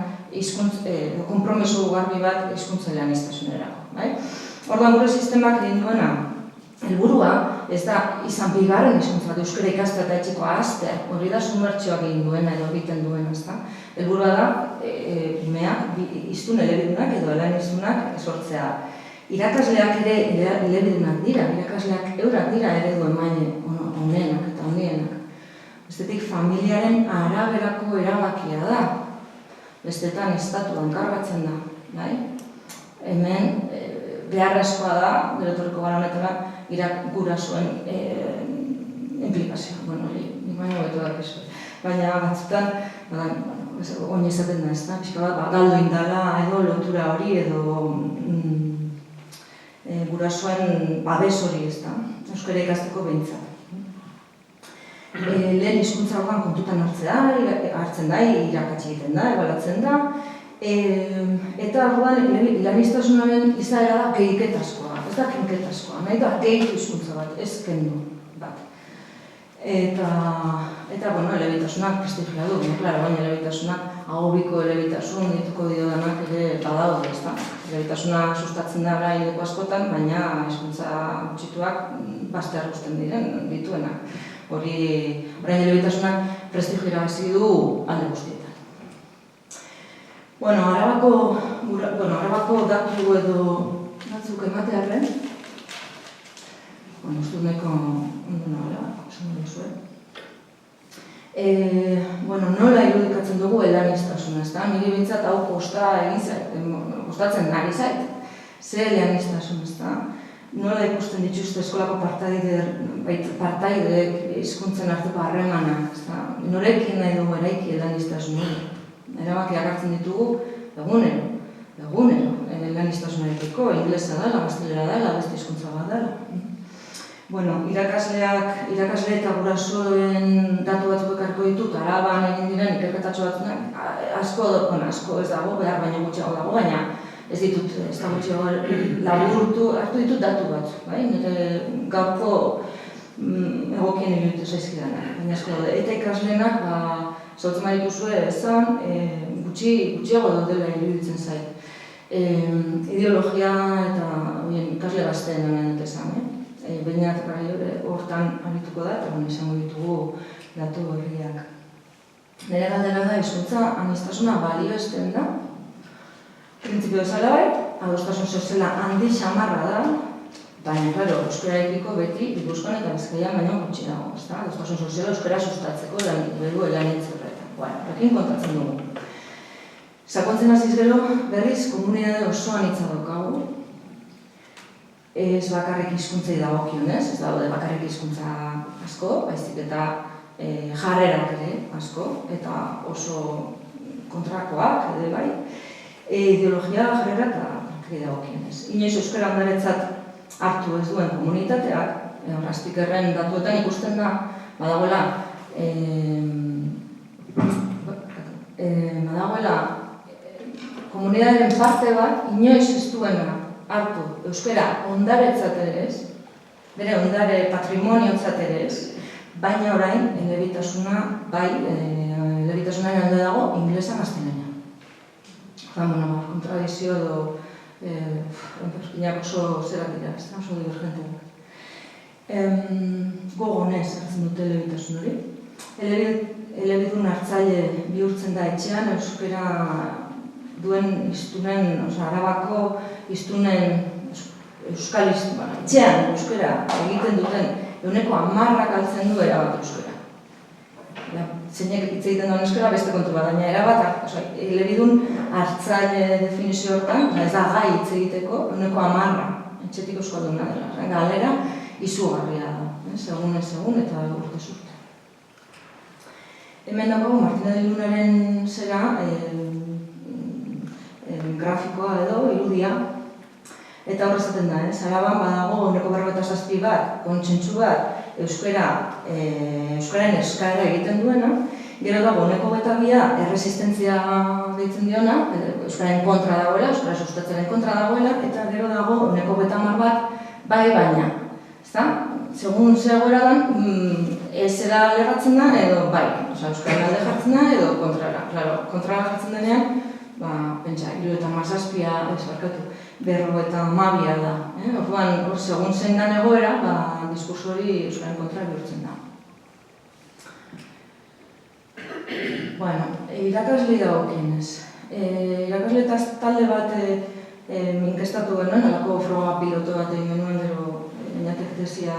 konpromiso garbi bat hizkuntza eleaniztasunerako. Orduan gure sistemak egin duena, helburua ez da izan bigarren hizkuntza bat euskara ikastea eta etxeko ahaztea, hori da sumertzioak egin duena edo egiten duena, ezta? Helburua da umeak hiztun elebidunak edo eleaniztunak sortzea. Irakasleak ere elebidunak dira, irakasleak eurak dira eredu emaile honenak eta honienak. Bestetik familiaren araberako erabakia da, bestetan estatuan kargatzen da. Hemen beharrezkoa da, gero etorriko gara honetara, gurasoen implikazioa. Nik baino beto dakizu. Baina batzutan, oin esaten da, ezta? Pixka bat, galdu indala edo lotura hori edo gurasoen babes hori, ezta? Euskara ikasteko behintzat. Lehen hizkuntza orduan kontutan hartzen da, irakatsi egiten da, ebalatzen da, eta orduan eleaniztasunaren izaera da gehiketazkoa, ez da kenketazkoa, nahi da gehitu hizkuntza bat, ez kendu bat. Eta, elebitasunak prestigioa du, baina elebitasunak ahobiko elebitasun dituko diodanak ere badaude, ez da. Elebitasuna sustatzen da hileko askotan, baina hizkuntza gutxituak bazter guzten dituenak. Orain elebitasunak prestigio irabazi du alde guztietan. Arabako datu edo batzuk ematearen, uste neko ondo nola, esan duzue. Nola irudikatzen dugu eleaniztasuna, ez da? Niri bintzat hau kostatzen ari zait, ze eleaniztasun, ez da? Nola ikusten dituzte eskolako partaideek hizkuntzen arteko harremanak, ez da? Norekin nahi dugu eraiki eleaniztasuna. Erabakiak hartzen ditugu egunero, eleaniztasunarekiko, inglesa dela, gaztelera dela, beste hizkuntza bat dela. Irakasle eta gurasoen datu batzuk ekarriko ditut, Araban egin diren ikerketatxo batzunak, asko ez dago, behar baina gutxiago dago, baina ez ditut, ez da gutxiago laburtu, hartu ditut datu batzuk, nire gaurko egokien iruditu zaizkidanak, baina asko daude. Eta ikasleenak, zautzen badituzue esan, gutxiago daudela iruditzen zait. Ideologia eta ikasle gazteen honen dut esan, Beñat hortan arituko da, eta izango ditugu datu berriak. Nire galdera da, hizkuntza aniztasuna balioesten da. Printzipio bezala bai, adostasun soziala handi xamarra da, baina, euskararekiko beti Gipuzkoan eta Bizkaian baino gutxi dago, ezta? Adostasun soziala euskara sustatzeko eleanitz horretan. Horrekin kontatzen dugu. Sakontzen hasiz gero, berriz, komunitate osoan hitza daukagu. Ez bakarrik hizkuntzei dagokionez, ez daude bakarrik hizkuntza asko, baizik eta jarrerak ere, asko, eta oso kontrakoak, ere bai, ideologia jarrera eta dagokienez. Inoiz euskara ondaretzat hartu ez duen komunitateak, Astikerren datuetan ikusten da, badagoela komunitatearen parte bat inoiz ez duena hartu euskara ondaretzat ere ez, bere ondare patrimoniotzat ere ez, baina orain elebitasuna, bai, elebitasunaren alde dago inglesan gaztelania. Kontradizio edo inak oso zerak dira, oso divergenteak. Gogonez hartzen dute elebitasun hori. Elebidun hartzaile bihurtzen da etxean, euskara duen iztunen, Arabako iztunen euskal iztunen, etxean euskara egiten duten 10% galtzen du erabat euskara. Zeinek hitz egiten duen euskara beste kontu bat, baina erabat, elebidun hartzaile definizio hortan, ez da gai hitz egiteko 10% etxetik euskalduna dela. Galera izugarria da, segun eta urtez urte. Hemen dago Martina de Lunaren zera grafikoa edo, irudia, eta hor esaten da, Araban badago 47 bat, kontsentsu bat, euskararen eskaera egiten duena, gero dago 22 erresistentzia deitzen diona, euskararen kontra dagoela, euskara sustatzaren kontra dagoela, eta gero dago 50 bat, bai baina. Segun zegoera dan, ez zera lerratzen da, edo bai, euskaren alde jartzen da, edo kontrara. Kontrara jartzen denean, pentsa, 37, ez barkatu, 52 da. Orduan, segun zein dan egoera, diskurso hori euskaren kontra bihurtzen da. Irakasle dagokienez. Irakasle talde bat inkestatu genuen, alako froga piloto bat egin genuen gero inatek tesia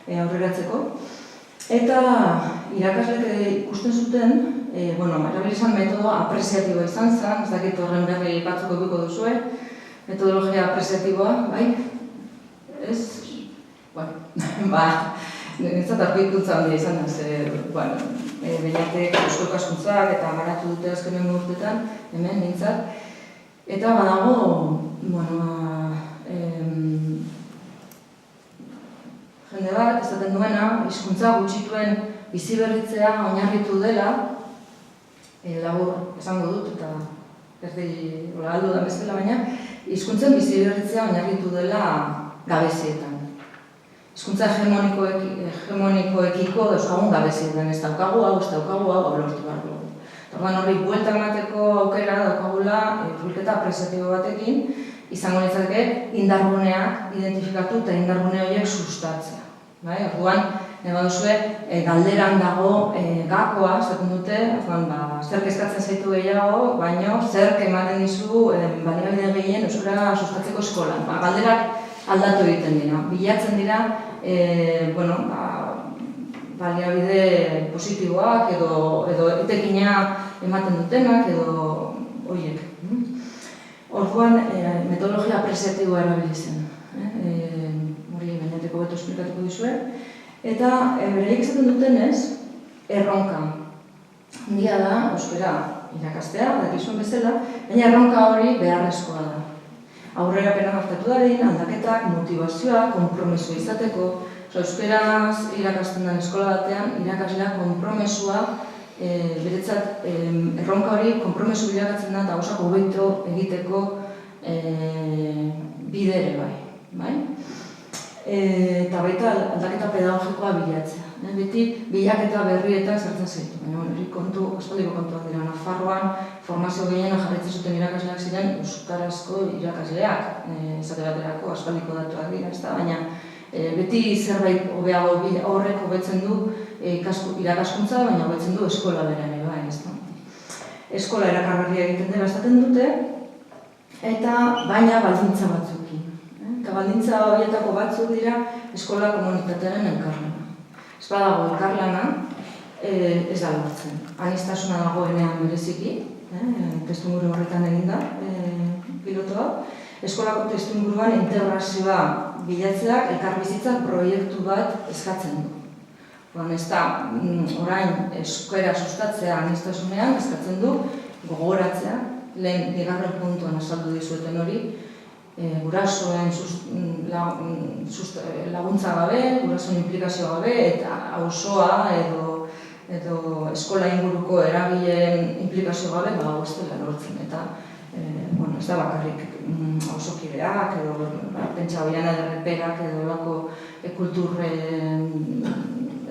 aurreratzeko. Eta irakaslek ikusten zuten, erabilizan metodoa apreziatiboa izan zen, ez dakit horren berri batzuk edukiko duzue, metodologia apreziatiboa, bai? Ez? Nintzat arpikuntza handia izan da, Beñatek eusko ikaskuntzak eta garatu dute azkenen urtetan, hemen nintzat. Eta badago, jende bat, esaten duena, hizkuntza gutxituen biziberritzea oinarritu dela, labur esango dut eta erdi aldu da bezala, baina hizkuntzen biziberritzea oinarritu dela gabezietan. Hizkuntza hegemonikoekiko dauzkagun gabezietan, ez daukagu hau, lortu behar dugu. Orduan horri buelta emateko aukera daukagula hurbilketa apreziatibo batekin, izango litzateke indarguneak identifikatu eta indargune horiek sustatzea. Orduan, duzue, galderan dago gakoa, esaten dute, zerk eskatzen zaitu gehiago, baina zerk ematen dizu baliabide gehien euskara sustatzeko eskolan. Galderak aldatu egiten dira, bilatzen dira baliabide positiboak edo etekina ematen dutenak edo horiek. Orduan, metodologia apreziatiboa erabili zen. Hori Beñateko beto esplikatuko dizue. Eta bereik esaten dutenez, erronka. Handia da, euskara irakastea, dakizuen bezala, baina erronka hori beharrezkoa da. Aurrera pena hartatu dadin, aldaketak, motivazioa, konpromisoa izateko. Euskaraz irakasten den eskola batean, irakasleak konpromesua, beretzat erronka hori konpromesu bilakatzen da eta gauzak hobeto egiteko bide ere bai. Eta baita aldaketa pedagogikoa bilatzea. Beti bilaketa berrietan sartzen zaitu. Hori aspaldiko kontuak dira. Nafarroan formazio gehiena jarraitzen zuten irakasleak ziren euskarazko irakasleak. Esate baterako aspaldiko datuak dira, baina beti zerbait hobeago horrek hobetzen du irakaskuntza, baina hobetzen du eskola beran ere bai. Eskola erakargarria egiten dela esaten dute, eta baina baldintza batzukin. Eta baldintza horietako batzuk dira eskola komunitatearen elkarlana. Ez badago elkarlana, ez da lortzen. Aniztasuna dagoenean bereziki, testuinguru horretan eginda pilotoa. Eskolako testuinguruan integrazioa bilatzeak elkarbizitzak proiektu bat eskatzen du. Ez da, orain euskara sustatzea aniztasunean, eskatzen du gogoratzea, lehen bigarren puntuan azaldu dizueten hori, gurasoen laguntza gabe, gurasoen implikazio gabe, eta auzoa edo eskola inguruko eragileen implikazio gabe, hau ez dela lortzen. Eta ez da bakarrik auzokideak, edo pentsa hoian ederreperak, edo lako kultur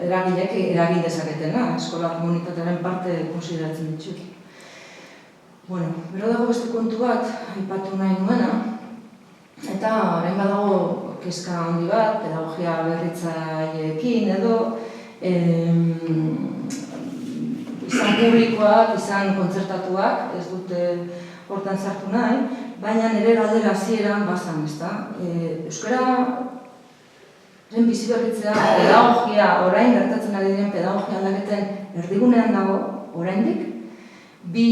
eragileek eragin dezaketena, eskola komunitatearen parte konsideratzen ditut. Bero dago beste kontu bat, aipatu nahi nuena, eta orain badago kezka handi bat, pedagogia berritzaileekin edo izan publikoak, izan kontzertatuak, ez dute hortan sartu nahi, baina nire galdera hasieran bazan, ezta? Euskararen bizi berritzea, pedagogia, orain gertatzen ari diren pedagogia aldaketen erdigunean dago, oraindik, bi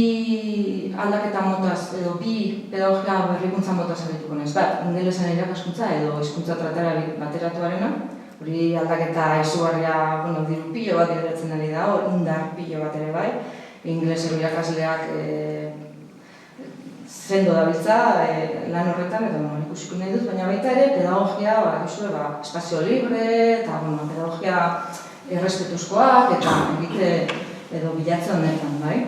aldaketa motaz edo bi pedagogia berrikuntza motaz arituko naiz. Bat, ingelesan irakaskuntza edo hizkuntza bateratuarena, hori aldaketa izugarria, diru pilo bat bideratzen ari da, indar pilo bat ere bai, ingelesero irakasleak sendo dabiltza lan horretan, eta ikusiko nahi dut, baina baita ere pedagogia, espazio libre, eta pedagogia errespetuzkoak, eta egite edo bilatze honetan, bai?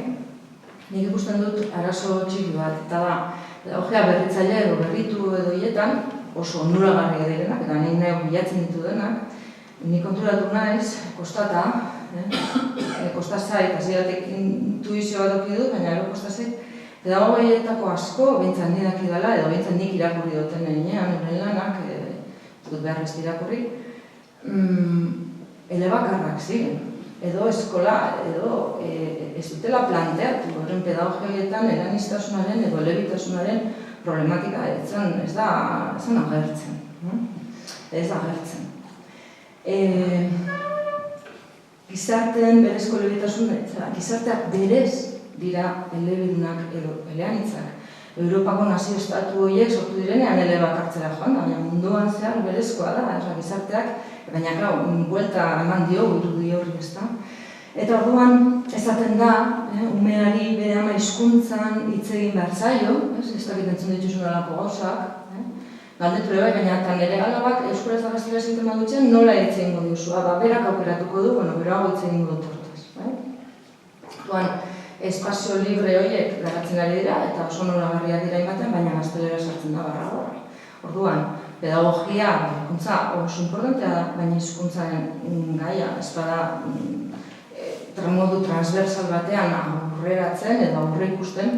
Nik ikusten dut arazo txiki bat, eta da, pedagogia berritzaile edo berritu edo hietan oso onuragarria direnak, eta nik nahi bilatzen ditu denak, nik konturatu naiz, kostata, kostazait, hasieratik intuizio bat oki dut, baina ero kostazait, pedagogietako asko, behintzat nik daki dela, edo behintzat nik irakurri duten eginean, horren lanak, dut behar ez irakurri, elebakarrak ziren. Edo eskola, edo ez dutela planteatu, horren pedagogietan elaniztasunaren edo elebitasunaren problematika ez da agertzen. Ez da agertzen. Gizarteen berezko elebitasun, gizarteak berez dira elebidunak edo eleanitzak. Europako nazio-estatu horiek sortu direnean elebakartzera joan da, baina munduan zehar berezkoa da, gizarteak, baina, buelta eman dio, irudi horri ez da. Eta orduan, esaten da, umeari bere ama hizkuntzan hitz egin behar zaio, ez dakit entzun dituzun alako gauzak, galdetu ere bai, baina eta nire alabak euskaraz da gaztela zinten badutzen, nola hitz egingo diuzua, berak aukeratuko du, berago hitz egingo dut hortaz. Orduan, espazio libre horiek garatzen ari dira, eta oso noragarriak dira inbaten, baina gaztelera sartzen da barra. Orduan, pedagogia, berrikuntza oso importantea da, baina hizkuntzaren gaia, ez bada modu transversal batean aurreratzen edo aurre ikusten,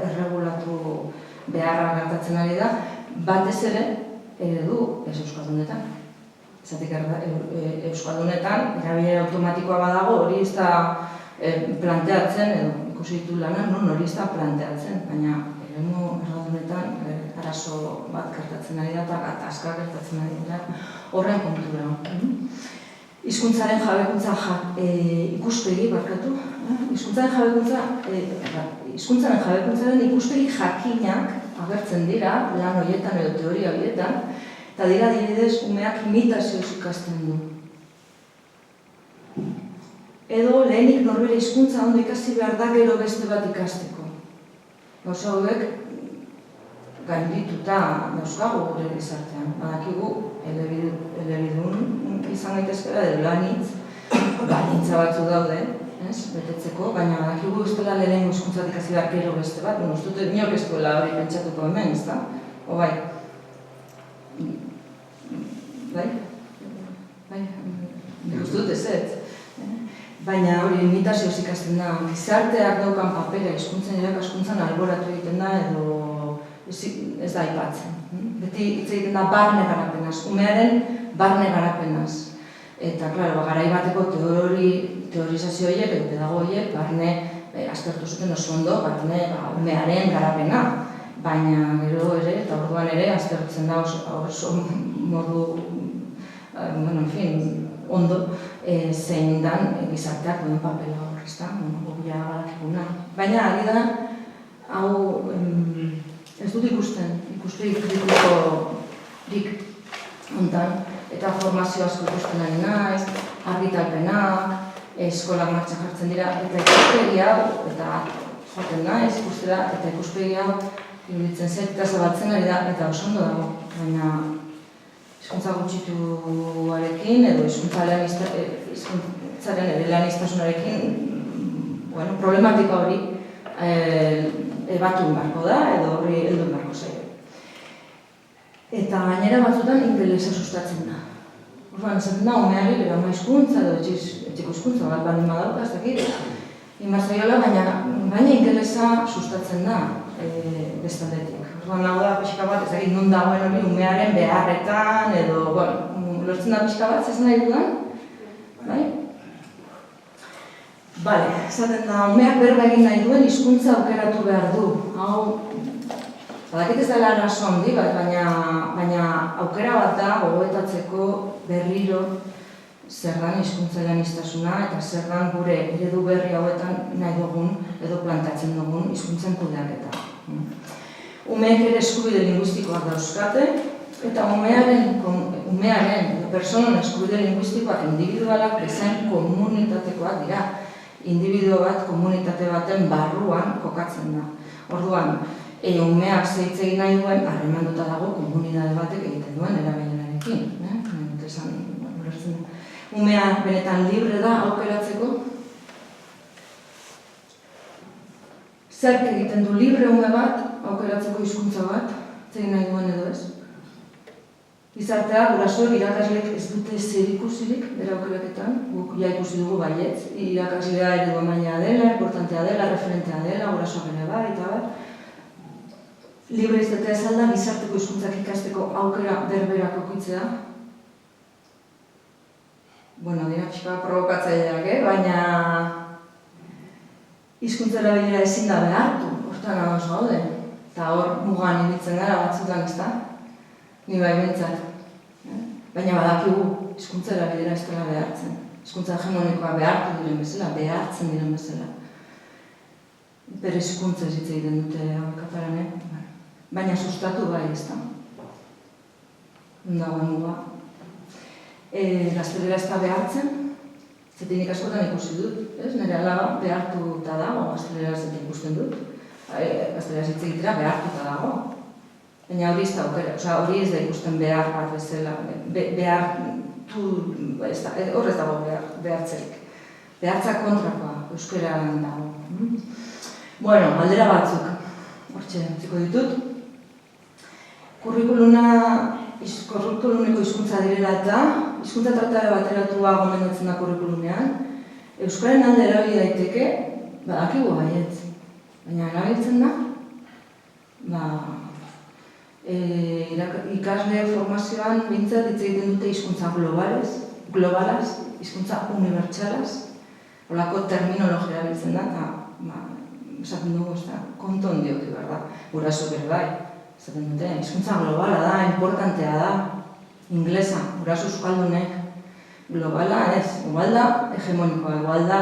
erregulatu beharra gertatzen ari da, batez ere eredu ez euskaldunetan. Zatik euskaldunetan, erabilera automatikoa badago, hori ez da planteatzen, edo ikusi ditu lanak, hori ez da planteatzen, baina eremu erraldunetan arazo bat gertatzen ari da eta gatazka gertatzen ari da horren kontura. Hizkuntzaren jabekuntza ikuspegi barkatu. Hizkuntzaren jabekuntzaren ikuspegi jakinak agertzen dira lan horietan edo teoria horietan, eta dira adibidez umeak imitazioz ikasten du. Edo lehenik norbere hizkuntza ondo ikasi behar da gero beste bat ikasteko. Gauza hauek gaindituta dauzkagu gure gizartean. Badakigu elebidun izan gaitezkera edo lanitz, balintza batzu daude, betetzeko, baina badakigu ez dela lehen hizkuntzat ikasi behar gero beste bat, ez dute inok ez duela hori pentsatuko hemen, ez da? O bai? Bai? Bai? Nik dut ez ez. Baina hori imitazioz ikasten da, gizarteak daukan papera hizkuntzen irakaskuntzan alboratu egiten da edo ez da aipatzen. Beti hitz egiten da barne garapenaz, umearen barne garapenaz. Eta, klaro, garai bateko teorizazio horiek edo pedagogiek barne aztertu zuten oso ondo, barne umearen garapena. Baina gero ere, eta orduan ere, aztertzen da oso modu, ondo, zein dan gizarteak duen papela hor, ez da, gobia galakiguna. Baina, ari da, hau ez dut ikusten, ikuspegi kritikorik hontan, eta formazio asko ikusten ari naiz, argitalpenak, eskolak martxan jartzen dira, eta ikuspegi hau, eta joaten naiz ikustera, eta ikuspegi hau iruditzen zait eta zabaltzen ari da, eta oso ondo dago, baina hizkuntza gutxituarekin edo hizkuntzaren eleaniztasunarekin problematika hori ebatu beharko da edo horri heldu beharko zaio. Eta gainera batzutan ingelesa sustatzen da. Orduan, esaten da, umeari bera ama hizkuntza edo etxeko hizkuntza bat baldin badauka, ez dakit. Inbarzaiola, baina ingelesa sustatzen da bestaldetik. Orduan, hau da pixka bat, ez dakit non dagoen hori umearen beharretan edo, lortzen da pixka bat, ez nahi dudan? Bai? Bale, esaten da, umeak berba egin nahi duen hizkuntza aukeratu behar du. Hau, badakit ez dela arazo handi bat, baina aukera bat da gogoetatzeko berriro zer dan hizkuntza eleaniztasuna eta zer dan gure eredu berri hauetan nahi dugun edo plantatzen dugun hizkuntzen kudeaketa. Umeek ere eskubide linguistikoak dauzkate, eta umearen edo personen eskubide linguistikoak individualak bezain komunitatekoak dira. Individuo bat komunitate baten barruan kokatzen da. Orduan, umeak zeitz egin nahi duen, harremanduta dago komunitate batek egiten duen erabilerarekin. Umea benetan libre da aukeratzeko. Zerk egiten du libre ume bat aukeratzeko hizkuntza bat, zein nahi duen edo ez? Gizartea, gurasoek irakasleek ez dute zerikusirik bere aukeraketan, guk ja ikusi dugu baietz, irakaslea eredu maila dela, importantea dela, referentea dela, gurasoak ere bai, eta bat. Libre izatea ez alda gizarteko hizkuntzak ikasteko aukera berberak okitzea. Dira pixka provokatzaileak, baina hizkuntza erabilera ezin da behartu, hortan ados gaude. Eta hor mugan ibiltzen gara batzutan, ez da? Ni bai behintzat. Baina badakigu hizkuntza erabilera ez dela behartzen. Hizkuntza hegemonikoa behartu diren bezala, behartzen diren bezala. Bere hizkuntza ez hitz egiten dute katalanek, baina sustatu bai ez da. Dagoen muga. Gaztelera ez da behartzen, zetenik askotan ikusi dut, nire alaba behartuta dago, gaztelera ez ikusten dut. Gaztelera hitz egitera behartuta dago. Baina hori ez da aukera, hori ez da ikusten behar bat bezala, hor ez dago behartzerik. Behartzak kontrakoa, euskeran dago. Aldera batzuk, hortxe entziko ditut. Kurrikulumeko hizkuntza direla eta hizkuntza tratara bateratua gomendatzen da kurrikulumean. Euskaren alde erabili daiteke, badakigu baietz. Baina erabiltzen da, ikasle formazioan bintzat hitz egiten dute hizkuntza globalaz, hizkuntza unibertsalaz, holako terminologia erabiltzen da, eta esaten dugu, konton dioki behar da, guraso bere bai, esaten dute, hizkuntza globala da, importantea da, inglesa, guraso euskaldunek, globala ez, igual da, hegemonikoa, igual da,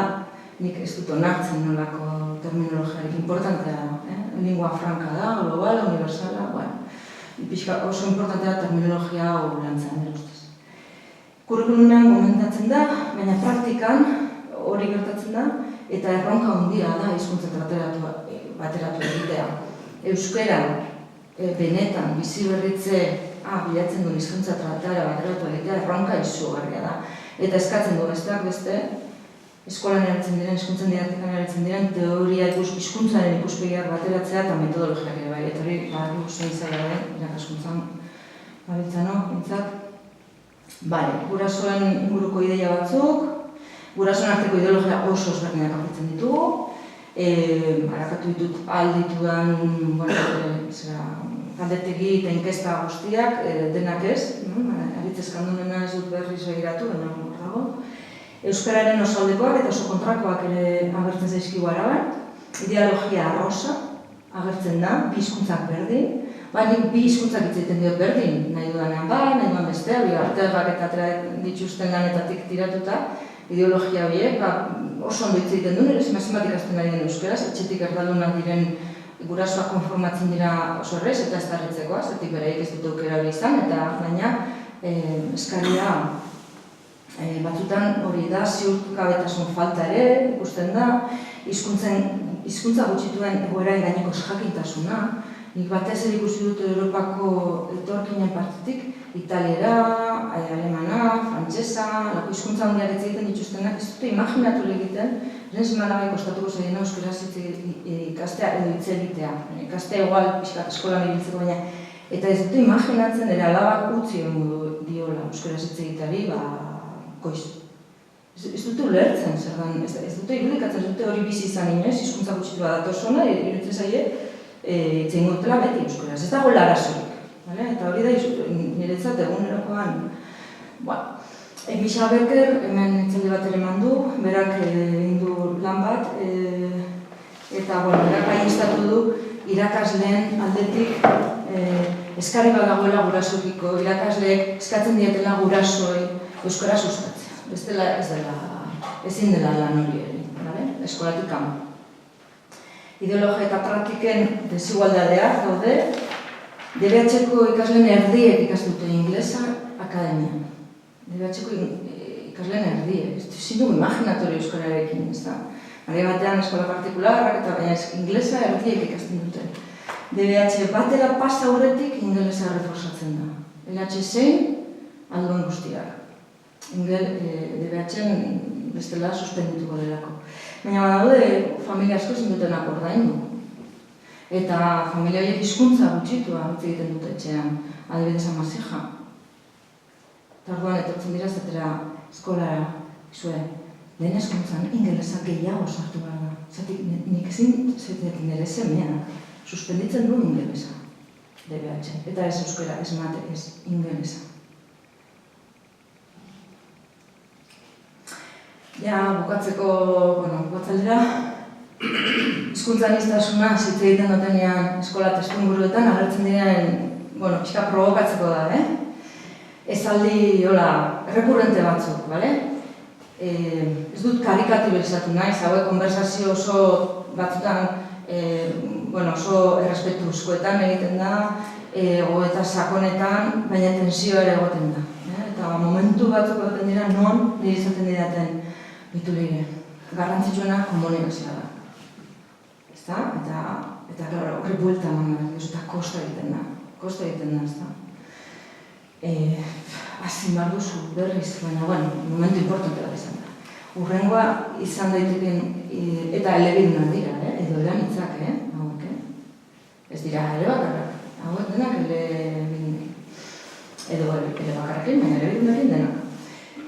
nik ez dut onartzen nolako terminologiarik, importantea da, lingua franca da, globala, universala, oso importantea terminologia hau lantzen dira ustez. Kurrikulumean gomentatzen da, baina praktikan hori gertatzen da, eta erronka handia da hizkuntza bateratu egitea. Euskara benetan bizi berritze bilatzen duen hizkuntza bateratu egitea erronka izugarria da. Eta eskatzen du besteak beste, eskolan eratzen diren, hizkuntzen didaktikan eratzen diren, teoria hizkuntzaren ikuspegiak bateratzea eta metodologiak ere bai. Eta hori, badakigu zein zaila den, irakaskuntzan gabiltzan, bintzat. Gurasoen inguruko ideia batzuk, gurasoen arteko ideologia oso ezberdinak aurkitzen ditugu, harakatu ditut alditudan, galdetegi eta inkesta guztiak, denak ez, aritzeskandunena ez dut berriz begiratu, baina hor dago. Euskararen oso aldekoak eta oso kontrakoak ere agertzen zaizkigu araban. Ideologia arrosa agertzen da, bi hizkuntzak berdin. Nik bi hizkuntzak hitz egiten diot berdin, nahi dudanean nahi dudan bestea, bigartegak eta atera dituzten lanetatik tiratuta. Ideologia horiek oso ondo hitz egiten du, nire zenbat ikasten ari den euskaraz, etxetik erdalunak diren gurasoak konformatzen dira oso errez eta ez darretzekoa, zetik beraiek ez dut aukera hori izan, eta baina eskaria batzutan hori da, ziurgabetasun falta ere, ikusten da, hizkuntza gutxituen egoeraren gaineko jakintasuna. Nik batez ere ikusi dut Europako etorkinen partetik, italiera, alemana, frantsesa, lako hizkuntza handiak ez egiten dituztenak, ez dute imaginatu egiten, lehen semana kostatuko zaiena euskaraz ikastea edo hitz egitea. Ikastea igual, pixkat eskolan ibiltzeko baina, eta ez dute imaginatzen ere alabak utzi egongo diola euskaraz hitz egiteari, goiz. Ez dute ulertzen, zer dan, ez dute irudikatzen, ez dute hori bizi izan inoiz, hizkuntza gutxitua datorzona, iruditzen zaie, itzen gotela beti euskaraz, ez dago larazorik. Eta hori da, niretzat egunerokoan. Michel Becker, hemen itzaldi bat ere mandu, berak egin du lan bat, eta berak baiestatu du irakasleen aldetik eskari bat dagoela gurasokiko, irakasleek eskatzen dietela gurasoi euskara sustatzea. Bestela ezin dela lan hori ere, eskolatik kanpo. Ideologia eta praktiken desigualdadeak daude, DBH-ko ikasleen erdiek ikastute inglesa akademian. DBH-ko ikasleen erdiek, ezin dugu imaginatorio euskararekin, ez da. Maria batean eskola partikularrak eta baina inglesa erdiek ikasten dute. DBH batera pasa aurretik ingelesa reforzatzen da. LH zein aldoen guztiak. DBH-en bestela suspendituko delako. Baina badaude familia asko ezin dutenak ordaindu. Eta familia horiek hizkuntza gutxitua hitz egiten dute etxean, adibidez Amasija. Eta orduan etortzen dira zatera eskolara, izue, lehen hezkuntzan ingelesa gehiago sartu behar da. Zatik, nik ezin zeteak nire semea, suspenditzen du ingelesa, DBH. Eta ez euskara, ez mate, ez ingelesa. Bukatzeko, bukatzaldera, hizkuntzan iztasuna zitze egiten dutenean eskola testuinguruetan agertzen diren, pixka provokatzeko da, esaldi, rekurrente batzuk, bale? Ez dut karikatibizatu nahi, hauek konversazio oso batzutan, oso errespetuzkoetan egiten da, eta sakonetan, baina tensioa ere egoten da. Eta momentu batzuk egoten dira, non nire izaten didaten bitu lehire. Garrantzitsuena komunikazioa da. Eta, klaro, horre buelta eman da, eta kosta egiten da, ez da. Azin behar duzu berriz, baina, momentu importante bat izan da. Urrengoa izan daiteken, eta elebidunak dira, edo elanitzak, hauek, ez dira elebakarrak, hauek denak edo elebakarrakin, baina elebidunakin denak.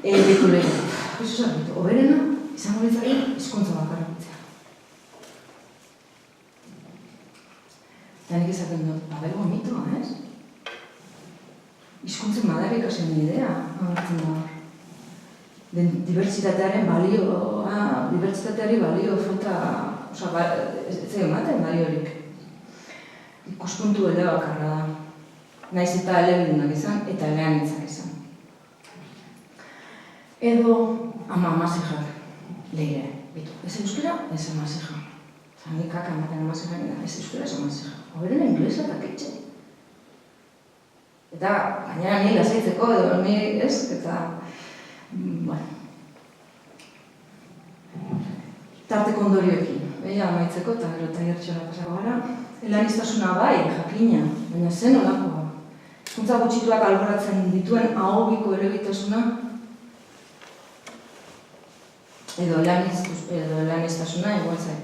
Bitu lehire, ez zarbitu, oberena, izango litzari, hizkuntza bakarrakitzea. Eta nik izaten dut, babelgo mitoa, ez? Hizkuntzen madari ikasen idea, agertzen da. Dibertsitatearen balio, falta, ez ematen baliorik. Ikuspuntu elebakarra da. Naiz eta elebidunak izan, eta eleanitzak izan. Edo, Amasijak, lehire, bitu, ez euskera, ez Amasija. Nik kaka ematen Amasija, ez euskera, ez Amasija. Hoberena inglesa eta ketxe. Eta, gainera ni lasaitzeko edo ni ez, eta, tarteko ondorioekin. Amaitzeko eta gero eta gertxora pasako gara. Elaniztasuna bai, jakina, baina zen olakoa. Hizkuntza gutxituak alboratzen dituen ahobiko elebitasuna edo elaniztasuna igual zait.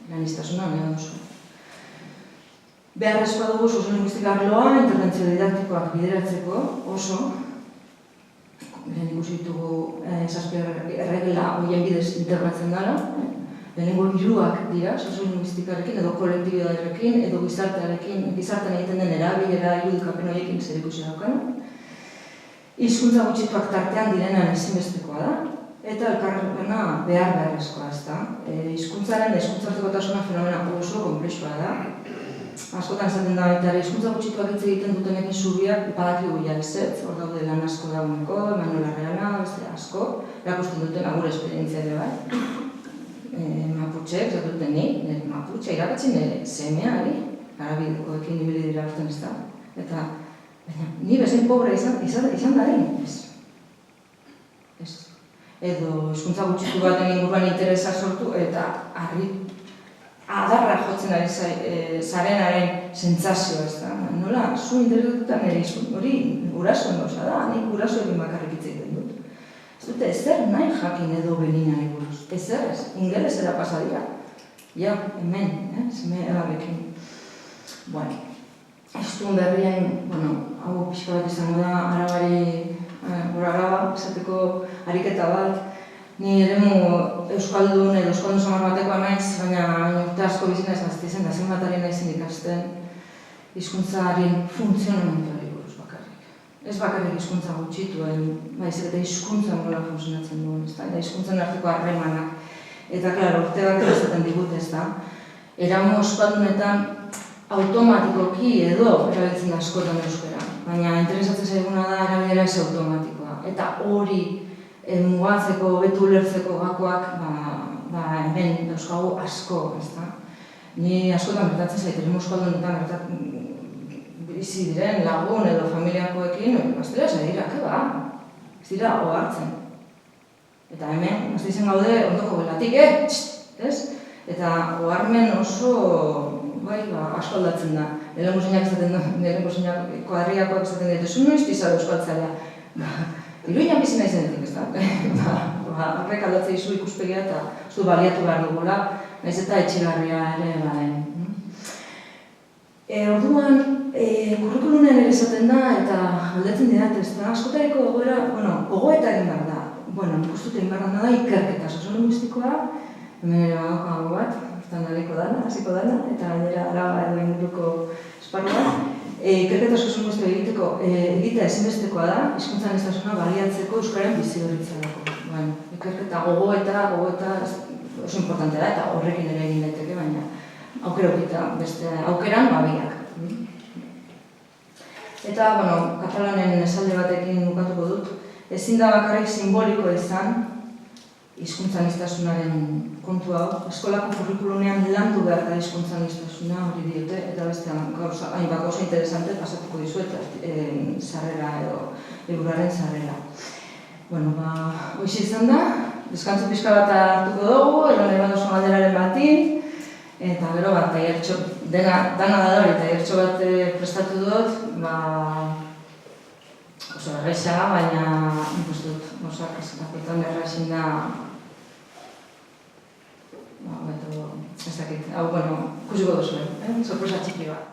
Elaniztasuna nahi duzu. Beharrezkoa dugu soziolinguistika arloa, interbentzio didaktikoak bideratzeko oso. Lehen ikusi ditugu zazpi erregela horien bidez integratzen dara. Lehenengo hiruak dira, soziolinguistikarekin edo kolektibidaderekin edo gizartean egiten den erabilera irudikapen horiekin zer ikusi daukana. Hizkuntza gutxituak tartean direnean ezinbestekoa da. Eta elkarrena beharrezkoa, ez da. Hizkuntzaren hizkuntzartekotasuna fenomena oso konplexua da. Askotan esaten da baita ere, hizkuntza gutxituak hitz egiten dutenekin zubiak badakigu ja ezetz, hor daude lan asko dagoeneko, Manuel Arreana, beste asko, erakusten duten gure esperientzia ere bai. Maputxeek, zatuten nire Maputxe irakatzi nire semeari, arabidekoekin ibili dira urten ez da. Eta Baina, ni bezain pobre izan da egin, ez. Edo hizkuntza gutxitu baten inguruan interesa sortu eta adarra jotzen ari zarenaren sentsazioa, ez da. Nola, zu interesatuta nire hizkuntza, hori gurasoen gauza da, nik gurasoekin bakarrik hitz egiten dut. Ez dute ezer nahi jakin edo beninari buruz, ezer ez, ingelesera pasa dira. Ja, hemen, seme alabekin. Bueno, hiztun berrien, hau pixka bat izango da, arabari, Araba, esateko ariketa bat. Ni eremu euskaldun edo euskaldun samar batekoa naiz, baina urte asko bizina ez naztizen, da zenbatari naizen ikasten hizkuntzaren funtzionamentuari buruz bakarrik. Ez bakarrik hizkuntza gutxituen, baizik eta hizkuntza nola funtzionatzen duen, ez da, eta hizkuntzen arteko harremanak. Eta, klaro, urteak ezaten digute, ez da. Eramu euskaldunetan automatikoki edo erabiltzen da askotan euskara. Baina interesatzen zaiguna da erabilera ez automatikoa. Eta hori mugatzeko, betu ulertzeko gakoak, hemen dauzkagu asko, ez da. Ni askotan gertatzen zait, eremu euskaldunetan bizi diren lagun edo familiakoekin, gaztela ez dira, keba, ez dira ohartzen. Eta hemen, gazteizen gaude, ondoko belatik, ez? Eta oharmen oso, asko aldatzen da. Lehenko zeinak esaten da, lehenko zeinak kuadriakoak esaten dut, zu noiz tizara euskaltzarea. Iruinan bizi nahi zenetik, ez da? Horrek aldatzea izu ikuspegia eta zu baliatu behar dugula, nahiz eta etxegarria ere baden. Orduan, kurrikulunen ere esaten da eta aldatzen dira, ez da? Askotariko gogoeta egin behar da. Nik uste dut egin behar da ikerketa soziolinguistikoa, hemen ere badaukago bat, hortan hasiko dana, eta gainera Araba edo inguruko esparruan. Ikerketa soziolinguistikoa egitea ezinbestekoa da, hizkuntza aniztasuna baliatzeko euskararen biziberritzearako. Ikerketa gogoeta oso importantea da, eta horrekin ere egin daiteke, baina aukera okita, beste aukeran biak. Eta, katalanen esaldi batekin bukatuko dut, ezin da bakarrik simbolikoa izan hizkuntza aniztasunaren kontu hau. Eskolako kurrikulunean landu behar da hizkuntza aniztasuna hori diote, eta beste hainbat gauza interesante pasatuko dizuet sarrera edo liburuaren sarrera. Hoxe izan da, deskantzu pixka bat hartuko dugu, edo nahi bat oso galderaren batin, eta gero taiertxo, dana da hori, taiertxo bat prestatu dut, oso erresa, baina nik uste dut, gauzak askotan erresin da, ez dakit, hau, ikusiko duzuen, sorpresa txiki bat.